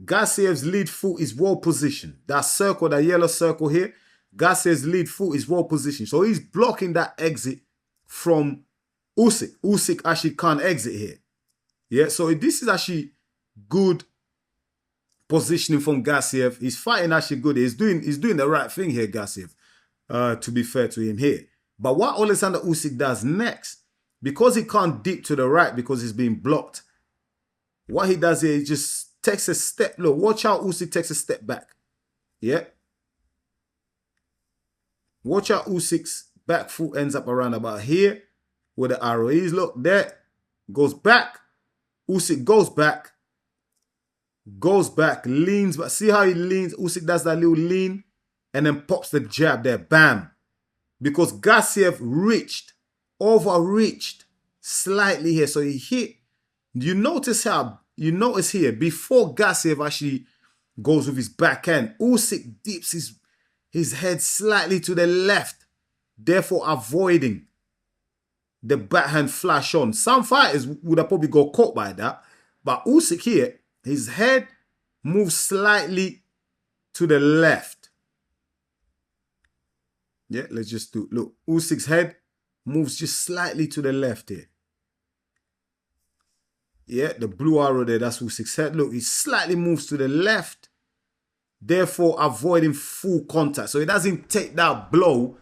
Gassiev's lead foot is well positioned. That circle, that yellow circle here, Gassiev's lead foot is well positioned. So he's blocking that exit from Usyk. Usyk actually can't exit here. Yeah, so this is actually good positioning from Gassiev. He's fighting actually good. He's doing the right thing here, Gassiev, to be fair to him here. But what Oleksandr Usyk does next, because he can't dip to the right because he's being blocked, what he does here is just takes a step. Look, watch how Usyk takes a step back. Yeah. Watch how Usyk's back foot ends up around about here where the arrow is. Look, there. Goes back. Usyk goes back, leans. But see how he leans? Usyk does that little lean and then pops the jab there. Bam. Because Gassiev overreached slightly here. So he hit. You notice here, before Gassiev actually goes with his backhand, Usyk dips his head slightly to the left, therefore avoiding the backhand flash on. Some fighters would have probably got caught by that. But Usyk here, his head moves slightly to the left. Yeah, let's just do, look, Usyk's head moves just slightly to the left here. Yeah, the blue arrow there, that's Usyk's head. Look, he slightly moves to the left. therefore avoiding full contact. So he doesn't take that blow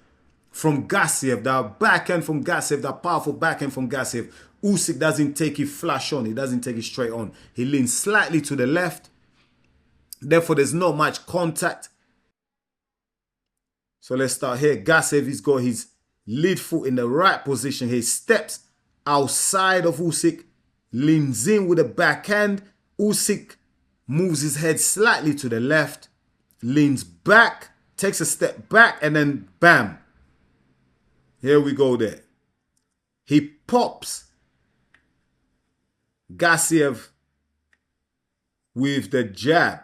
from Gassiev, that backhand from Gassiev, that powerful backhand from Gassiev. Usyk doesn't take it flash on. He doesn't take it straight on. He leans slightly to the left. Therefore, there's not much contact. So let's start here. Gassiev, he's got his lead foot in the right position. He steps outside of Usyk, leans in with a backhand. Usyk moves his head slightly to the left, leans back, takes a step back, and then bam. Here we go there. He pops Gassiev with the jab.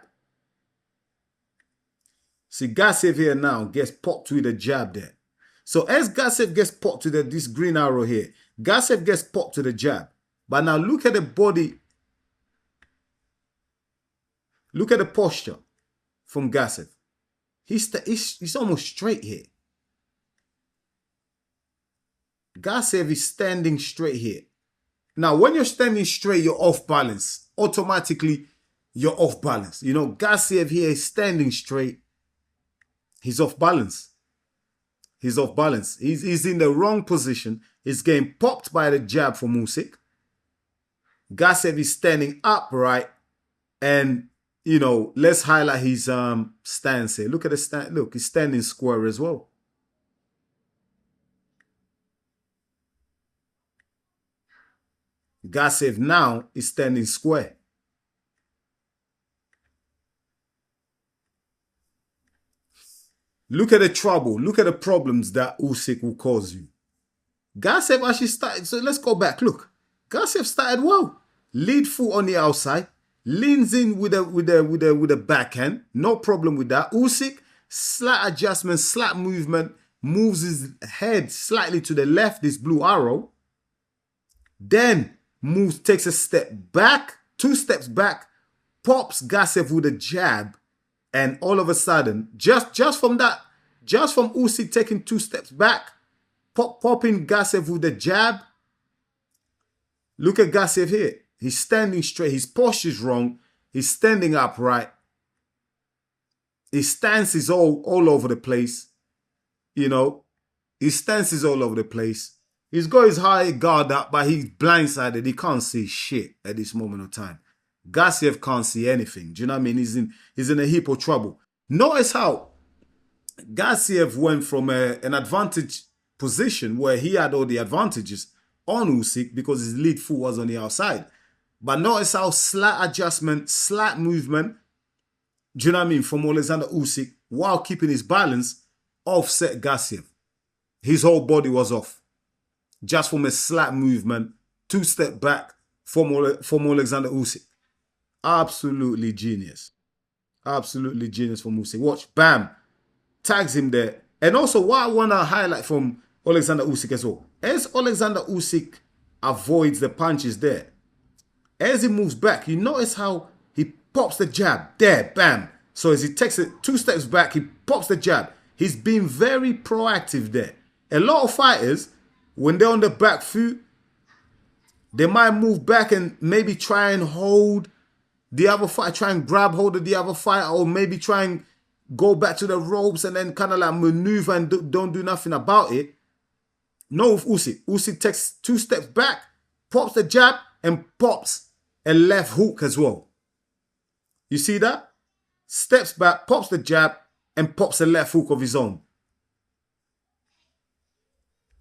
See, Gassiev here now gets popped with a jab there. So as Gassiev gets popped to this green arrow here, Gassiev gets popped to the jab. But now look at the body. Look at the posture from Gassiev. He's almost straight here. Gassiev is standing straight here. Now, when you're standing straight, you're off balance. Automatically, you're off balance. You know, Gassiev here is standing straight. He's off balance. He's off balance. He's in the wrong position. He's getting popped by the jab from Usyk. Gassiev is standing upright. And, you know, let's highlight his stance here. Look at the stand. Look, he's standing square as well. Gassiev now is standing square. Look at the trouble. Look at the problems that Usyk will cause you. Gassiev actually started. So let's go back. Look, Gassiev started well. Lead foot on the outside, leans in with a backhand. No problem with that. Usyk, slight adjustment, slight movement, moves his head slightly to the left. This blue arrow. Then moves, takes a step back, 2 steps back, pops Gassiev with a jab. And all of a sudden, just from Usyk taking 2 steps back, popping Gassiev with a jab. Look at Gassiev here. He's standing straight. His posture's wrong. He's standing upright. His stance is all over the place. You know, his stance is all over the place. He's got his high guard up, but he's blindsided. He can't see shit at this moment of time. Gassiev can't see anything. Do you know what I mean? He's in a heap of trouble. Notice how Gassiev went from an advantage position where he had all the advantages on Usyk because his lead foot was on the outside. But notice how slight adjustment, slight movement, do you know what I mean, from Oleksandr Usyk while keeping his balance offset Gassiev. His whole body was off. Just from a slight movement, 2 step back from Oleksandr Usyk. Absolutely genius. Absolutely genius from Usyk. Watch, bam, tags him there. And also what I want to highlight from Oleksandr Usyk as well. As Oleksandr Usyk avoids the punches there, as he moves back, you notice how he pops the jab there, bam. So as he takes it 2 steps back, he pops the jab. He's being very proactive there. A lot of fighters, when they're on the back foot, they might move back and maybe try and hold the other fighter, try and grab hold of the other fighter, or maybe try and go back to the ropes and then kind of like maneuver and don't do nothing about it. No, with Usyk. Usyk takes 2 steps back, pops the jab, and pops a left hook as well. You see that? Steps back, pops the jab, and pops a left hook of his own.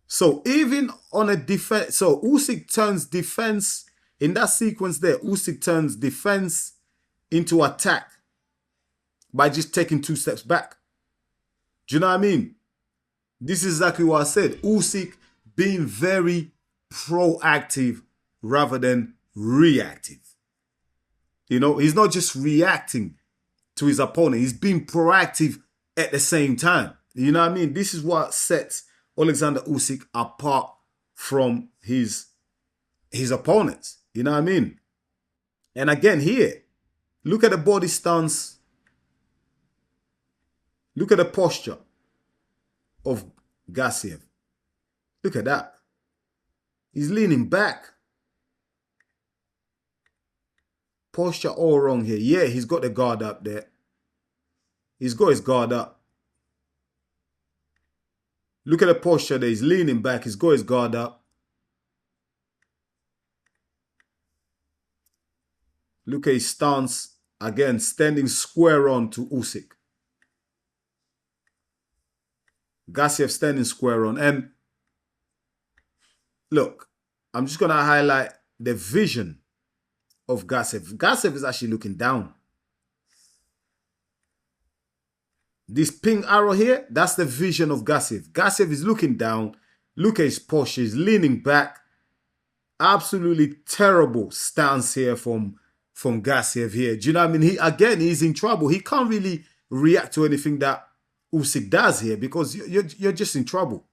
So even on a defense, so Usyk turns defense, in that sequence there, Usyk turns defense into attack by just taking 2 steps back. Do you know what I mean? This is exactly what I said. Usyk being very proactive rather than reactive. You know, he's not just reacting to his opponent. He's being proactive at the same time. You know what I mean? This is what sets Oleksandr Usyk apart from his opponents. You know what I mean? And again here, look at the body stance. Look at the posture of Gassiev. Look at that. He's leaning back. Posture all wrong here. Yeah, he's got the guard up there. He's got his guard up. Look at the posture there. He's leaning back. He's got his guard up. Look at his stance. Again, standing square on to Usyk. Gassiev standing square on. And look, I'm just going to highlight the vision of Gassiev. Gassiev is actually looking down. This pink arrow here, that's the vision of Gassiev. Gassiev is looking down. Look at his posture. He's leaning back. Absolutely terrible stance here from Gassiev here. Do you know what I mean? He's in trouble. He can't really react to anything that Usyk does here because you're just in trouble.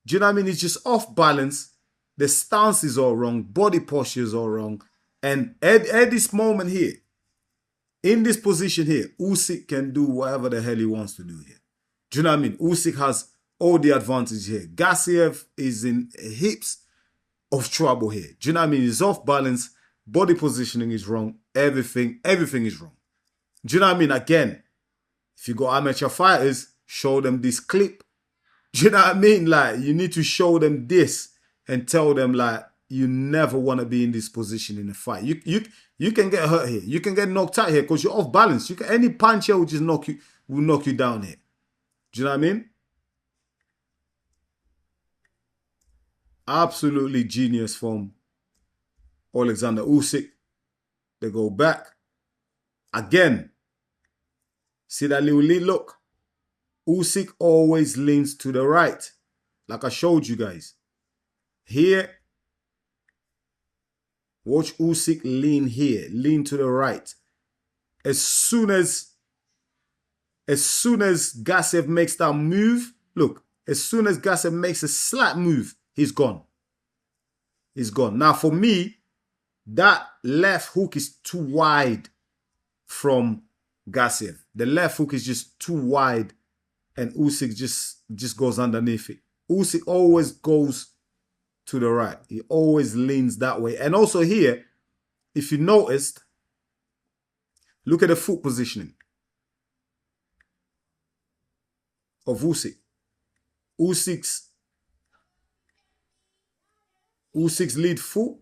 Do you know what I mean? He's just off balance. The stance is all wrong. Body posture is all wrong. And at this moment here, in this position here, Usyk can do whatever the hell he wants to do here. Do you know what I mean? Usyk has all the advantage here. Gassiev is in heaps of trouble here. Do you know what I mean? He's off balance. Body positioning is wrong. Everything is wrong. Do you know what I mean? Again, if you got amateur fighters, show them this clip. Do you know what I mean? Like, you need to show them this and tell them, like, you never want to be in this position in a fight. You can get hurt here. You can get knocked out here because you're off balance. Any punch here will just knock you down here. Do you know what I mean? Absolutely genius from Oleksandr Usyk. They go back. Again. See that little lead? Look. Usyk always leans to the right. Like I showed you guys. Here. Watch Usyk lean here. Lean to the right. As soon as Gassiev makes that move, look. As soon as Gassiev makes a slight move, he's gone. He's gone. Now for me, that left hook is too wide from Gassiev. The left hook is just too wide and Usyk just goes underneath it. Usyk always goes to the right. He always leans that way. And also here, if you noticed, look at the foot positioning of Usyk. Usyk's lead foot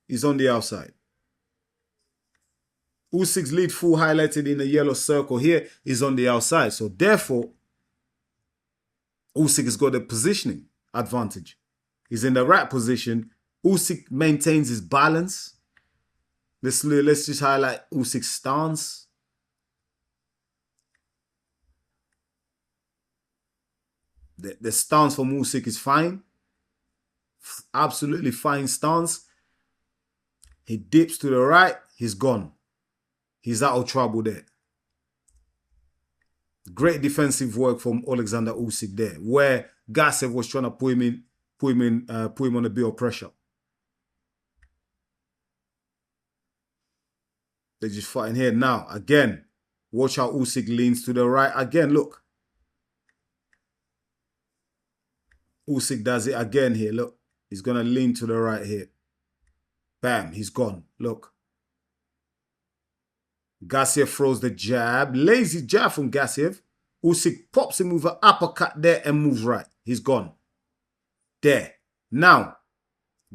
is on the outside. Usyk's lead foot highlighted in the yellow circle here is on the outside. So therefore, Usyk has got the positioning advantage. He's in the right position. Usyk maintains his balance. Let's just highlight Usyk's stance. The stance from Usyk is fine. Absolutely fine stance. He dips to the right. He's gone. He's out of trouble there. Great defensive work from Oleksandr Usyk there, where Gassiev was trying to put him on a bit of pressure. They're just fighting here now. Again, watch how Usyk leans to the right. Again, look. Usyk does it again here. Look, he's going to lean to the right here. Bam, he's gone. Look. Gassiev throws the jab. Lazy jab from Gassiev. Usyk pops him with an uppercut there and moves right. He's gone. There. Now,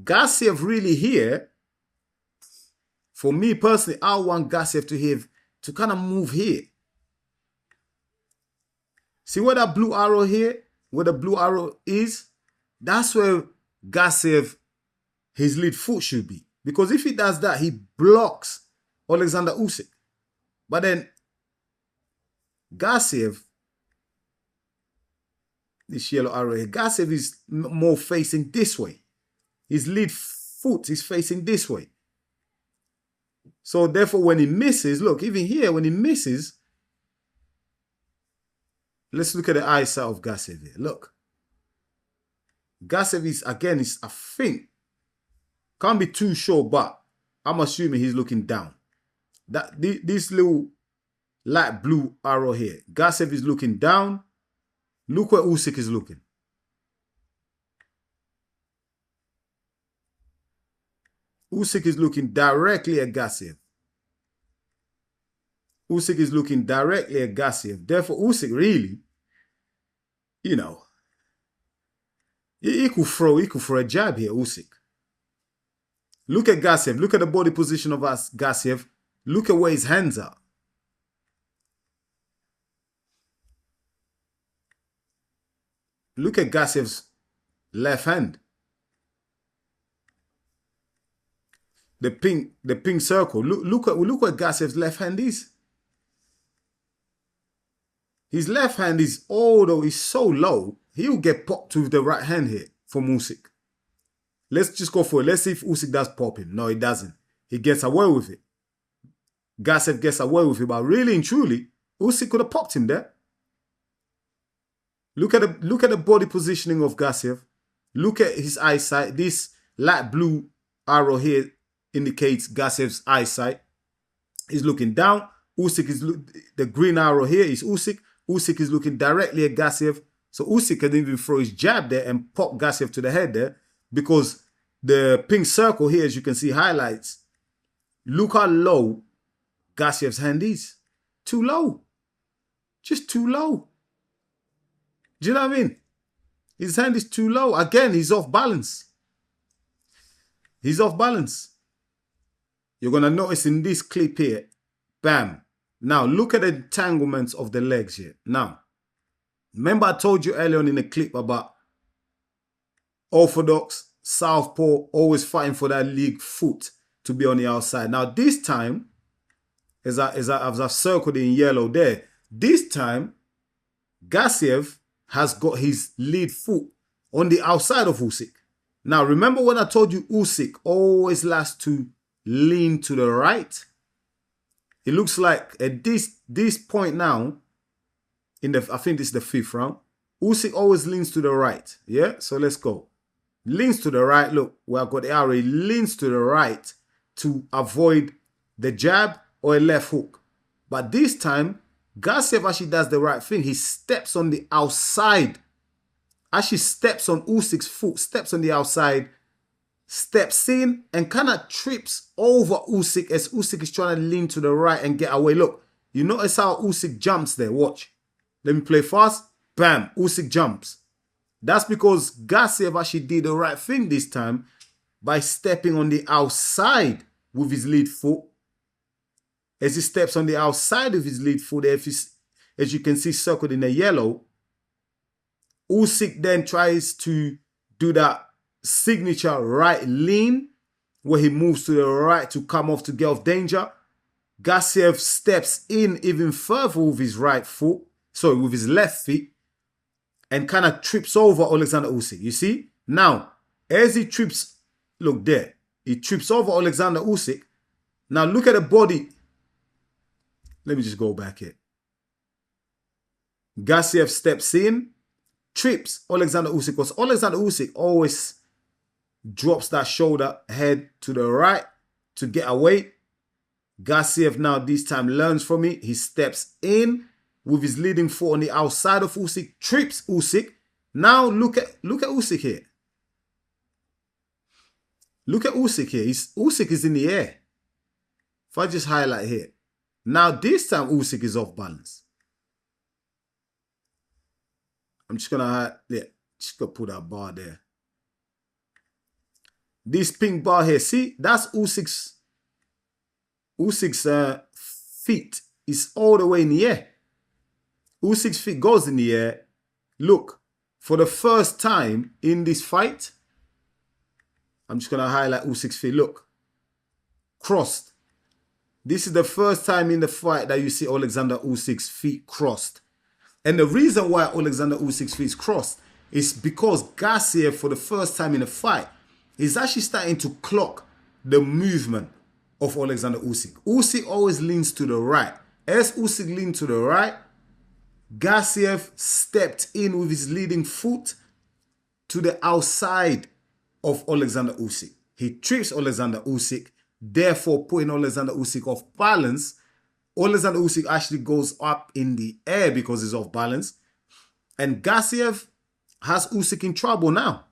Gassiev really here, for me personally, I want Gassiev to kind of move here. See where that blue arrow here, where the blue arrow is? That's where Gassiev, his lead foot should be. Because if he does that, he blocks Oleksandr Usyk. But then, Gassiev, this yellow arrow here, Gassiev is more facing this way. His lead foot is facing this way. So therefore, when he misses, look, even here, when he misses, let's look at the eyesight of Gassiev here. Look. Gassiev is, again, I think, can't be too sure, but I'm assuming he's looking down. This little light blue arrow here, Gassiev is looking down. Look where Usyk is looking. Usyk is looking directly at Gassiev. Usyk is looking directly at Gassiev. Therefore, Usyk really, you know, he could throw a jab here, Usyk. Look at Gassiev. Look at the body position of Gassiev. Look at where his hands are. Look at Gassiev's left hand. The pink circle. Look what Gassiev's left hand is. His left hand is, although he's so low, he'll get popped with the right hand here from Usyk. Let's just go for it. Let's see if Usyk does pop him. No, he doesn't. He gets away with it. Gassiev gets away with it, but really and truly, Usyk could have popped him there. Look at the body positioning of Gassiev. Look at his eyesight. This light blue arrow here indicates Gassiev's eyesight. He's looking down. Usyk is the green arrow here is Usyk. Usyk is looking directly at Gassiev. So Usyk can even throw his jab there and pop Gassiev to the head there, because the pink circle here, as you can see, highlights. Look how low Gassiev's hand is. Too low. Just too low. Do you know what I mean? His hand is too low. Again, he's off balance. He's off balance. You're going to notice in this clip here, bam. Now, look at the entanglements of the legs here. Now, remember I told you earlier on in the clip about orthodox, southpaw, always fighting for that leg foot to be on the outside. Now, this time, as I've circled in yellow there, this time, Gassiev has got his lead foot on the outside of Usyk. Now, remember when I told you Usyk always likes to lean to the right? It looks like at this point now, I think this is the 5th round, Usyk always leans to the right. Yeah, so let's go. Leans to the right. Look, where I've got the arrow, he leans to the right to avoid the jab or a left hook. But this time, Gassiev actually does the right thing. He steps on the outside. Actually steps on Usyk's foot, steps on the outside, steps in and kind of trips over Usyk as Usyk is trying to lean to the right and get away. Look, you notice how Usyk jumps there. Watch. Let me play fast. Bam. Usyk jumps. That's because Gassiev actually did the right thing this time by stepping on the outside with his lead foot. As he steps on the outside of his lead foot, as you can see circled in the yellow, Usyk then tries to do that signature right lean where he moves to the right to come off to get off danger. Gassiev steps in even further with his with his left feet and kind of trips over Oleksandr Usyk. You see? Now, as he trips, look there, he trips over Oleksandr Usyk. Now look at the body. Let me just go back here. Gassiev steps in, trips Oleksandr Usyk, because Oleksandr Usyk always drops that shoulder head to the right to get away. Gassiev now this time learns from it. He steps in with his leading foot on the outside of Usyk, trips Usyk. Now look at Usyk here. Look at Usyk here. Usyk is in the air. If I just highlight here. Now this time Usyk is off balance. I'm just gonna put that bar there. This pink bar here, see, that's Usyk's feet is all the way in the air. Usyk's feet goes in the air. Look, for the first time in this fight, I'm just gonna highlight Usyk's feet. Look, crossed. This is the first time in the fight that you see Oleksandr Usyk's feet crossed. And the reason why Oleksandr Usyk's feet is crossed is because Gassiev, for the first time in the fight, is actually starting to clock the movement of Oleksandr Usyk. Usyk always leans to the right. As Usyk leaned to the right, Gassiev stepped in with his leading foot to the outside of Oleksandr Usyk. He trips Oleksandr Usyk, therefore putting Oleksandr Usyk off balance. Oleksandr Usyk actually goes up in the air because he's off balance. And Gassiev has Usyk in trouble now.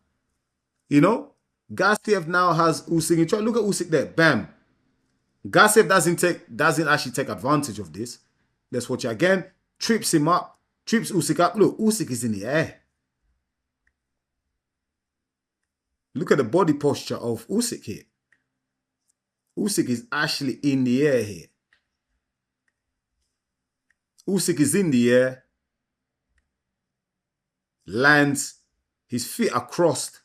You know, Gassiev now has Usyk in trouble. Look at Usyk there. Bam. Gassiev doesn't actually take advantage of this. Let's watch it again. Trips him up. Trips Usyk up. Look, Usyk is in the air. Look at the body posture of Usyk here. Usyk is actually in the air here. Usyk is in the air. Lands. His feet are crossed.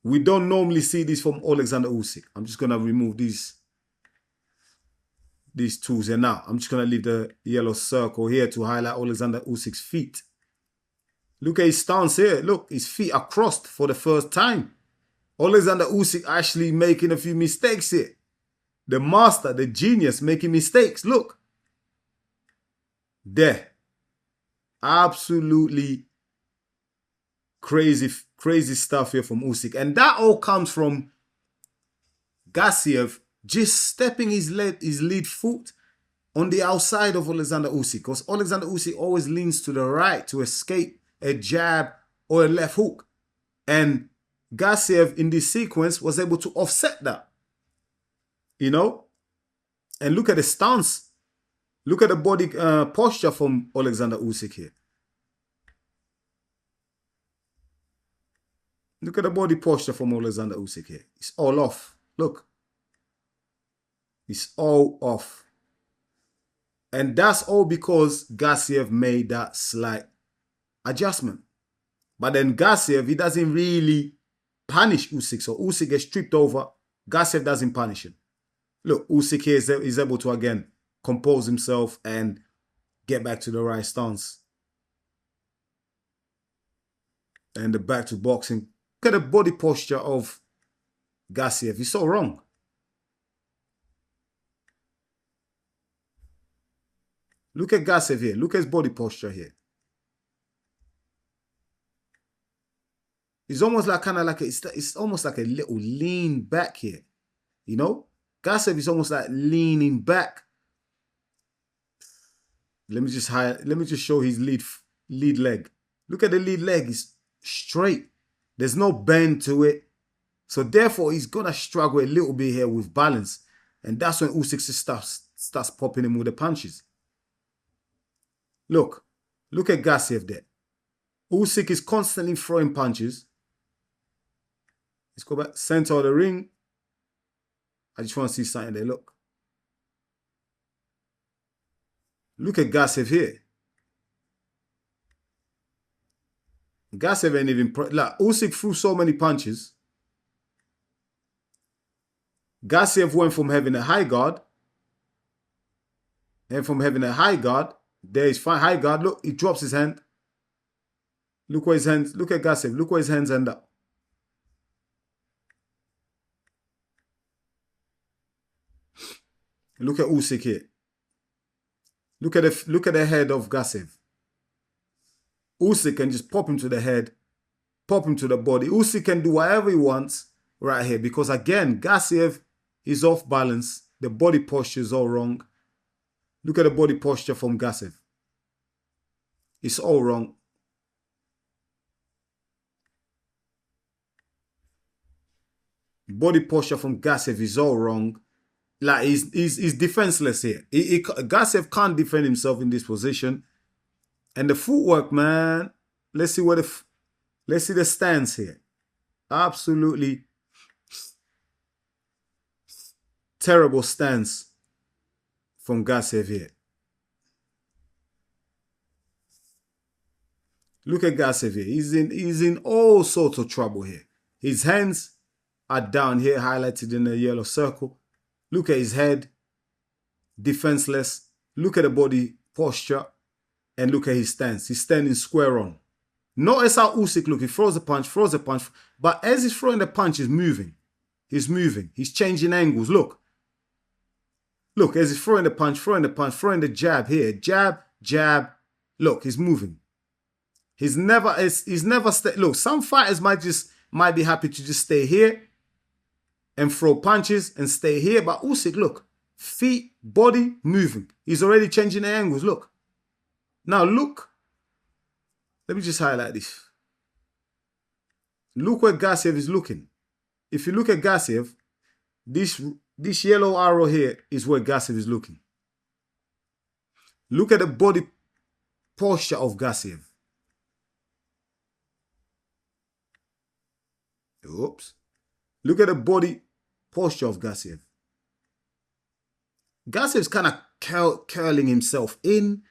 We don't normally see this from Oleksandr Usyk. I'm just going to remove these tools here now. I'm just going to leave the yellow circle here to highlight Oleksandr Usyk's feet. Look at his stance here. Look, his feet are crossed for the first time. Oleksandr Usyk actually making a few mistakes here. The master, the genius, making mistakes. Look. There. Absolutely crazy stuff here from Usyk. And that all comes from Gassiev just stepping his lead foot on the outside of Oleksandr Usyk. Because Oleksandr Usyk always leans to the right to escape a jab or a left hook. And Gassiev in this sequence was able to offset that. You know? And look at the stance. Look at the body posture from Oleksandr Usyk here. Look at the body posture from Oleksandr Usyk here. It's all off. Look. It's all off. And that's all because Gassiev made that slight adjustment. But then Gassiev, he doesn't really punish Usyk. So Usyk gets tripped over. Gassiev doesn't punish him. Look, Usyk here is able to, again, compose himself and get back to the right stance. And the back to boxing. Look at the body posture of Gassiev. He's so wrong. Look at Gassiev here. Look at his body posture here. It's almost like it's almost like a little lean back here. You know? Gassiev is almost like leaning back. Let me just show his lead leg. Look at the lead leg. It's straight. There's no bend to it. So therefore, he's going to struggle a little bit here with balance. And that's when Usyk starts popping him with the punches. Look at Gassiev there. Usyk is constantly throwing punches. Let's go back. Center of the ring. I just want to see something there. Look. Look at Gassiev here. Gassiev ain't even... Like, Usyk threw so many punches. Gassiev went from having a high guard. And from having a high guard, there is fine high guard. Look, he drops his hand. Look where his hands... Look at Gassiev. Look where his hands end up. Look at Usyk here. Look at the head of Gassiev. Usyk can just pop him to the head, pop him to the body. Usyk can do whatever he wants right here because, again, Gassiev is off balance. The body posture is all wrong. Look at the body posture from Gassiev. It's all wrong. Body posture from Gassiev is all wrong. Like, he's defenseless here. Gassiev can't defend himself in this position. And the footwork, man, let's see the stance here. Absolutely terrible stance from Gassiev here. Look at Gassiev here. He's in all sorts of trouble here. His hands are down here, highlighted in the yellow circle. Look at his head, defenseless. Look at the body posture. And look at his stance. He's standing square on. Notice how Usyk look. He throws a punch. But as he's throwing the punch, he's moving. He's moving. He's changing angles. Look. Look, as he's throwing the punch, throwing the jab here. Jab, jab. Look, he's moving. He's never look, some fighters might be happy to just stay here and throw punches and stay here. But Usyk, look. Feet, body, moving. He's already changing the angles. Look. Now look, let me just highlight this. Look where Gassiev is looking. If you look at Gassiev, this this yellow arrow here is where Gassiev is looking. Look at the body posture of Gassiev. Oops. Look at the body posture of Gassiev. Gassiev's kind of curling himself in.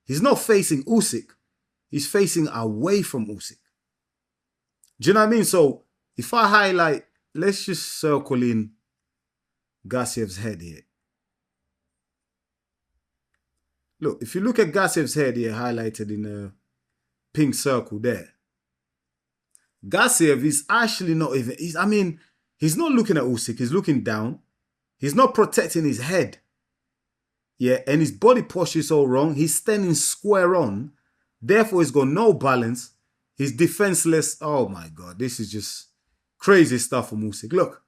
He's not facing Usyk. He's facing away from Usyk. Do you know what I mean? So if I highlight, let's just circle in Gassiev's head here. Look, if you look at Gassiev's head here, highlighted in a pink circle there, Gassiev is actually not even, he's not looking at Usyk, he's looking down. He's not protecting his head. Yeah, and his body posture is all wrong. He's standing square on. Therefore, he's got no balance. He's defenseless. Oh my God, this is just crazy stuff from Usyk. Look,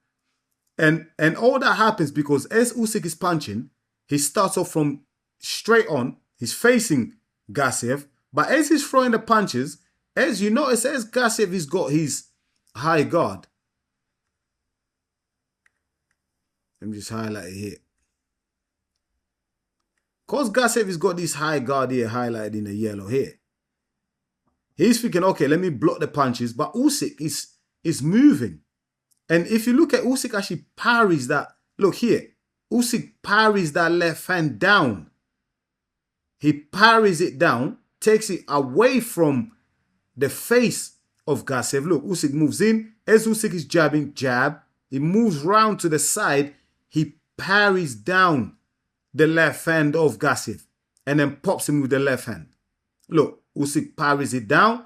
and all that happens because as Usyk is punching, he starts off from straight on. He's facing Gassiev. But as he's throwing the punches, as you notice, as Gassiev has got his high guard. Let me just highlight it here. Because Gassiev has got this high guard here highlighted in the yellow here. He's thinking, okay, let me block the punches. But Usyk is moving. And if you look at Usyk actually parries that. Look here. Usyk parries that left hand down. He parries it down, takes it away from the face of Gassiev. Look, Usyk moves in. As Usyk is jabbing, jab. He moves round to the side. He parries down the left hand of Gassiev and then pops him with the left hand. Look, Usyk parries it down,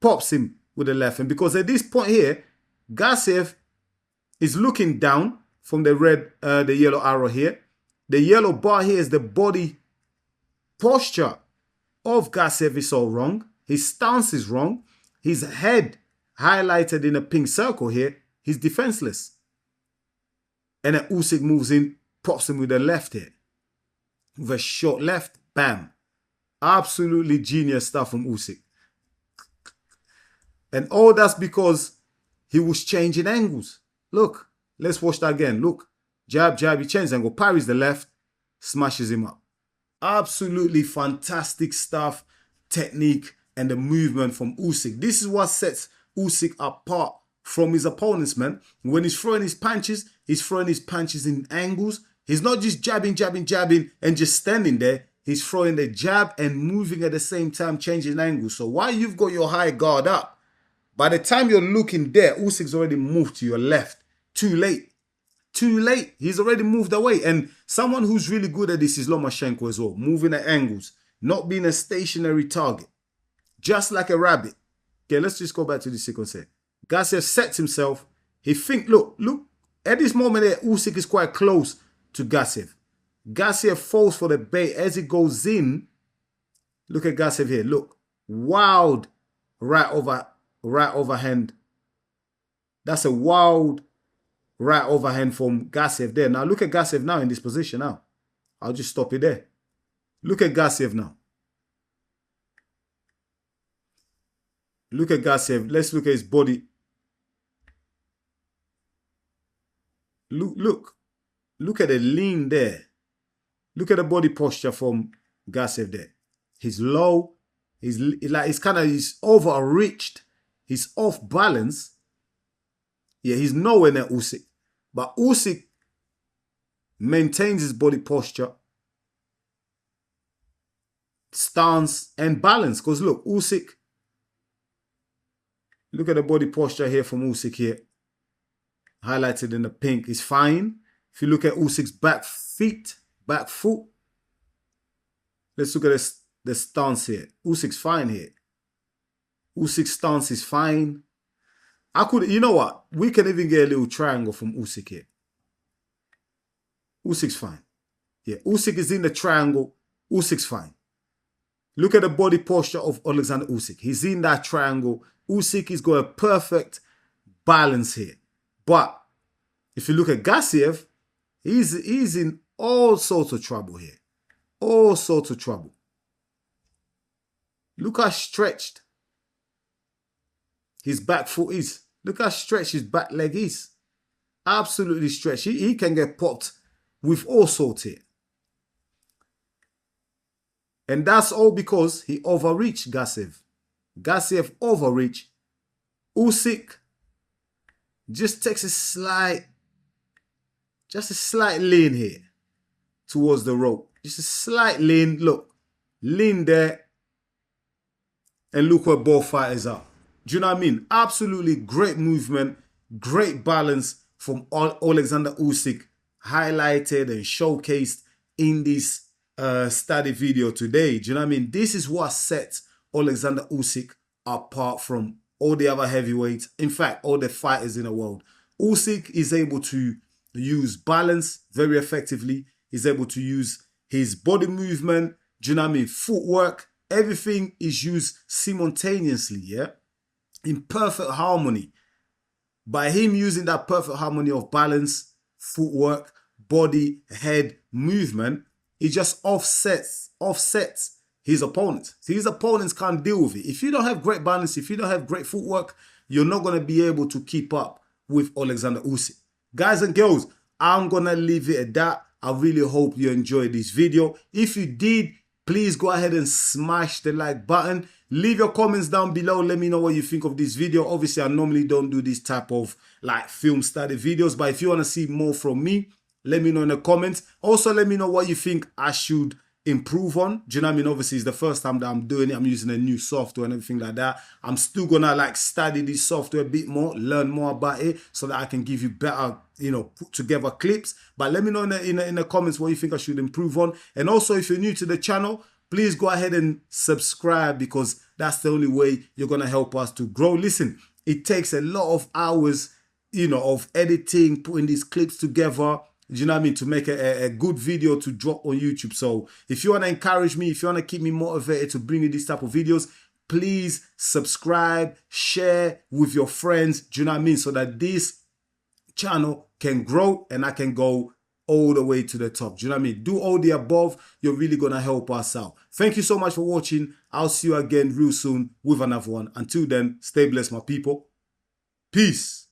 pops him with the left hand. Because at this point here, Gassiev is looking down from the yellow arrow here. The yellow bar here is the body posture of Gassiev is all wrong. His stance is wrong. His head highlighted in a pink circle here. He's defenseless. And then Usyk moves in, pops him with the left here. With a short left, bam. Absolutely genius stuff from Usyk. And all that's because he was changing angles. Look, let's watch that again. Look, jab, jab, he changes angle, parries the left, smashes him up. Absolutely fantastic stuff, technique, and the movement from Usyk. This is what sets Usyk apart from his opponents, man. When he's throwing his punches in angles. He's not just jabbing, jabbing, jabbing, and just standing there. He's throwing the jab and moving at the same time, changing angles. So while you've got your high guard up, by the time you're looking there, Usyk's already moved to your left. Too late. Too late. He's already moved away. And someone who's really good at this is Lomachenko as well. Moving at angles. Not being a stationary target. Just like a rabbit. Okay, let's just go back to the sequence here. Gassiev sets himself. He think, look. At this moment there, Usyk is quite close to Gassiev. Gassiev falls for the bait as he goes in. Look at Gassiev here. Look. Wild right overhand. That's a wild right overhand from Gassiev there. Now look at Gassiev now in this position now. I'll just stop it there. Look at Gassiev now. Look at Gassiev. Let's look at his body. Look at the lean there. Look at the body posture from Gassiev there. He's low. He's overreached. He's off balance. Yeah, he's nowhere near Usyk. But Usyk maintains his body posture, stance, and balance. Because look, Usyk. Look at the body posture here from Usyk here. Highlighted in the pink is fine. If you look at Usyk's back foot. Let's look at the stance here. Usyk's fine here. Usyk's stance is fine. You know what? We can even get a little triangle from Usyk here. Usyk's fine. Yeah, Usyk is in the triangle. Usyk's fine. Look at the body posture of Oleksandr Usyk. He's in that triangle. Usyk has got a perfect balance here. But if you look at Gassiev, he's in all sorts of trouble here. All sorts of trouble. Look how stretched his back foot is. Look how stretched his back leg is. Absolutely stretched. He can get popped with all sorts here. And that's all because he overreached Gassiev. Gassiev overreached. Usyk just takes a slight lean here towards the rope. Just a slight lean. Look, lean there. And look where both fighters are. Do you know what I mean? Absolutely great movement, great balance from Oleksandr Usyk, highlighted and showcased in this study video today. Do you know what I mean? This is what sets Oleksandr Usyk apart from all the other heavyweights. In fact, all the fighters in the world. Usyk is able to use balance very effectively. He's able to use his body movement, do you know what I mean? Footwork. Everything is used simultaneously, yeah? In perfect harmony. By him using that perfect harmony of balance, footwork, body, head, movement, he just offsets his opponents. So his opponents can't deal with it. If you don't have great balance, if you don't have great footwork, you're not going to be able to keep up with Oleksandr Usyk. Guys and girls, I'm going to leave it at that. I really hope you enjoyed this video. If you did, please go ahead and smash the like button. Leave your comments down below. Let me know what you think of this video. Obviously, I normally don't do this type of like film study videos, but if you want to see more from me, let me know in the comments. Also, let me know what you think I should improve on. Do you know what I mean? Obviously, it's the first time that I'm doing it. I'm using a new software and everything like that. I'm still gonna like study this software a bit more, learn more about it so that I can give you better, put together clips. But let me know in the comments what you think I should improve on. And also, if you're new to the channel, please go ahead and subscribe, because that's the only way you're gonna help us to grow. Listen, it takes a lot of hours, of editing, putting these clips together. Do you know what I mean? To make a good video to drop on YouTube. So if you want to encourage me, if you want to keep me motivated to bring you these type of videos, please subscribe, share with your friends. Do you know what I mean? So that this channel can grow and I can go all the way to the top. Do you know what I mean? Do all the above. You're really going to help us out. Thank you so much for watching. I'll see you again real soon with another one. Until then, stay blessed, my people. Peace.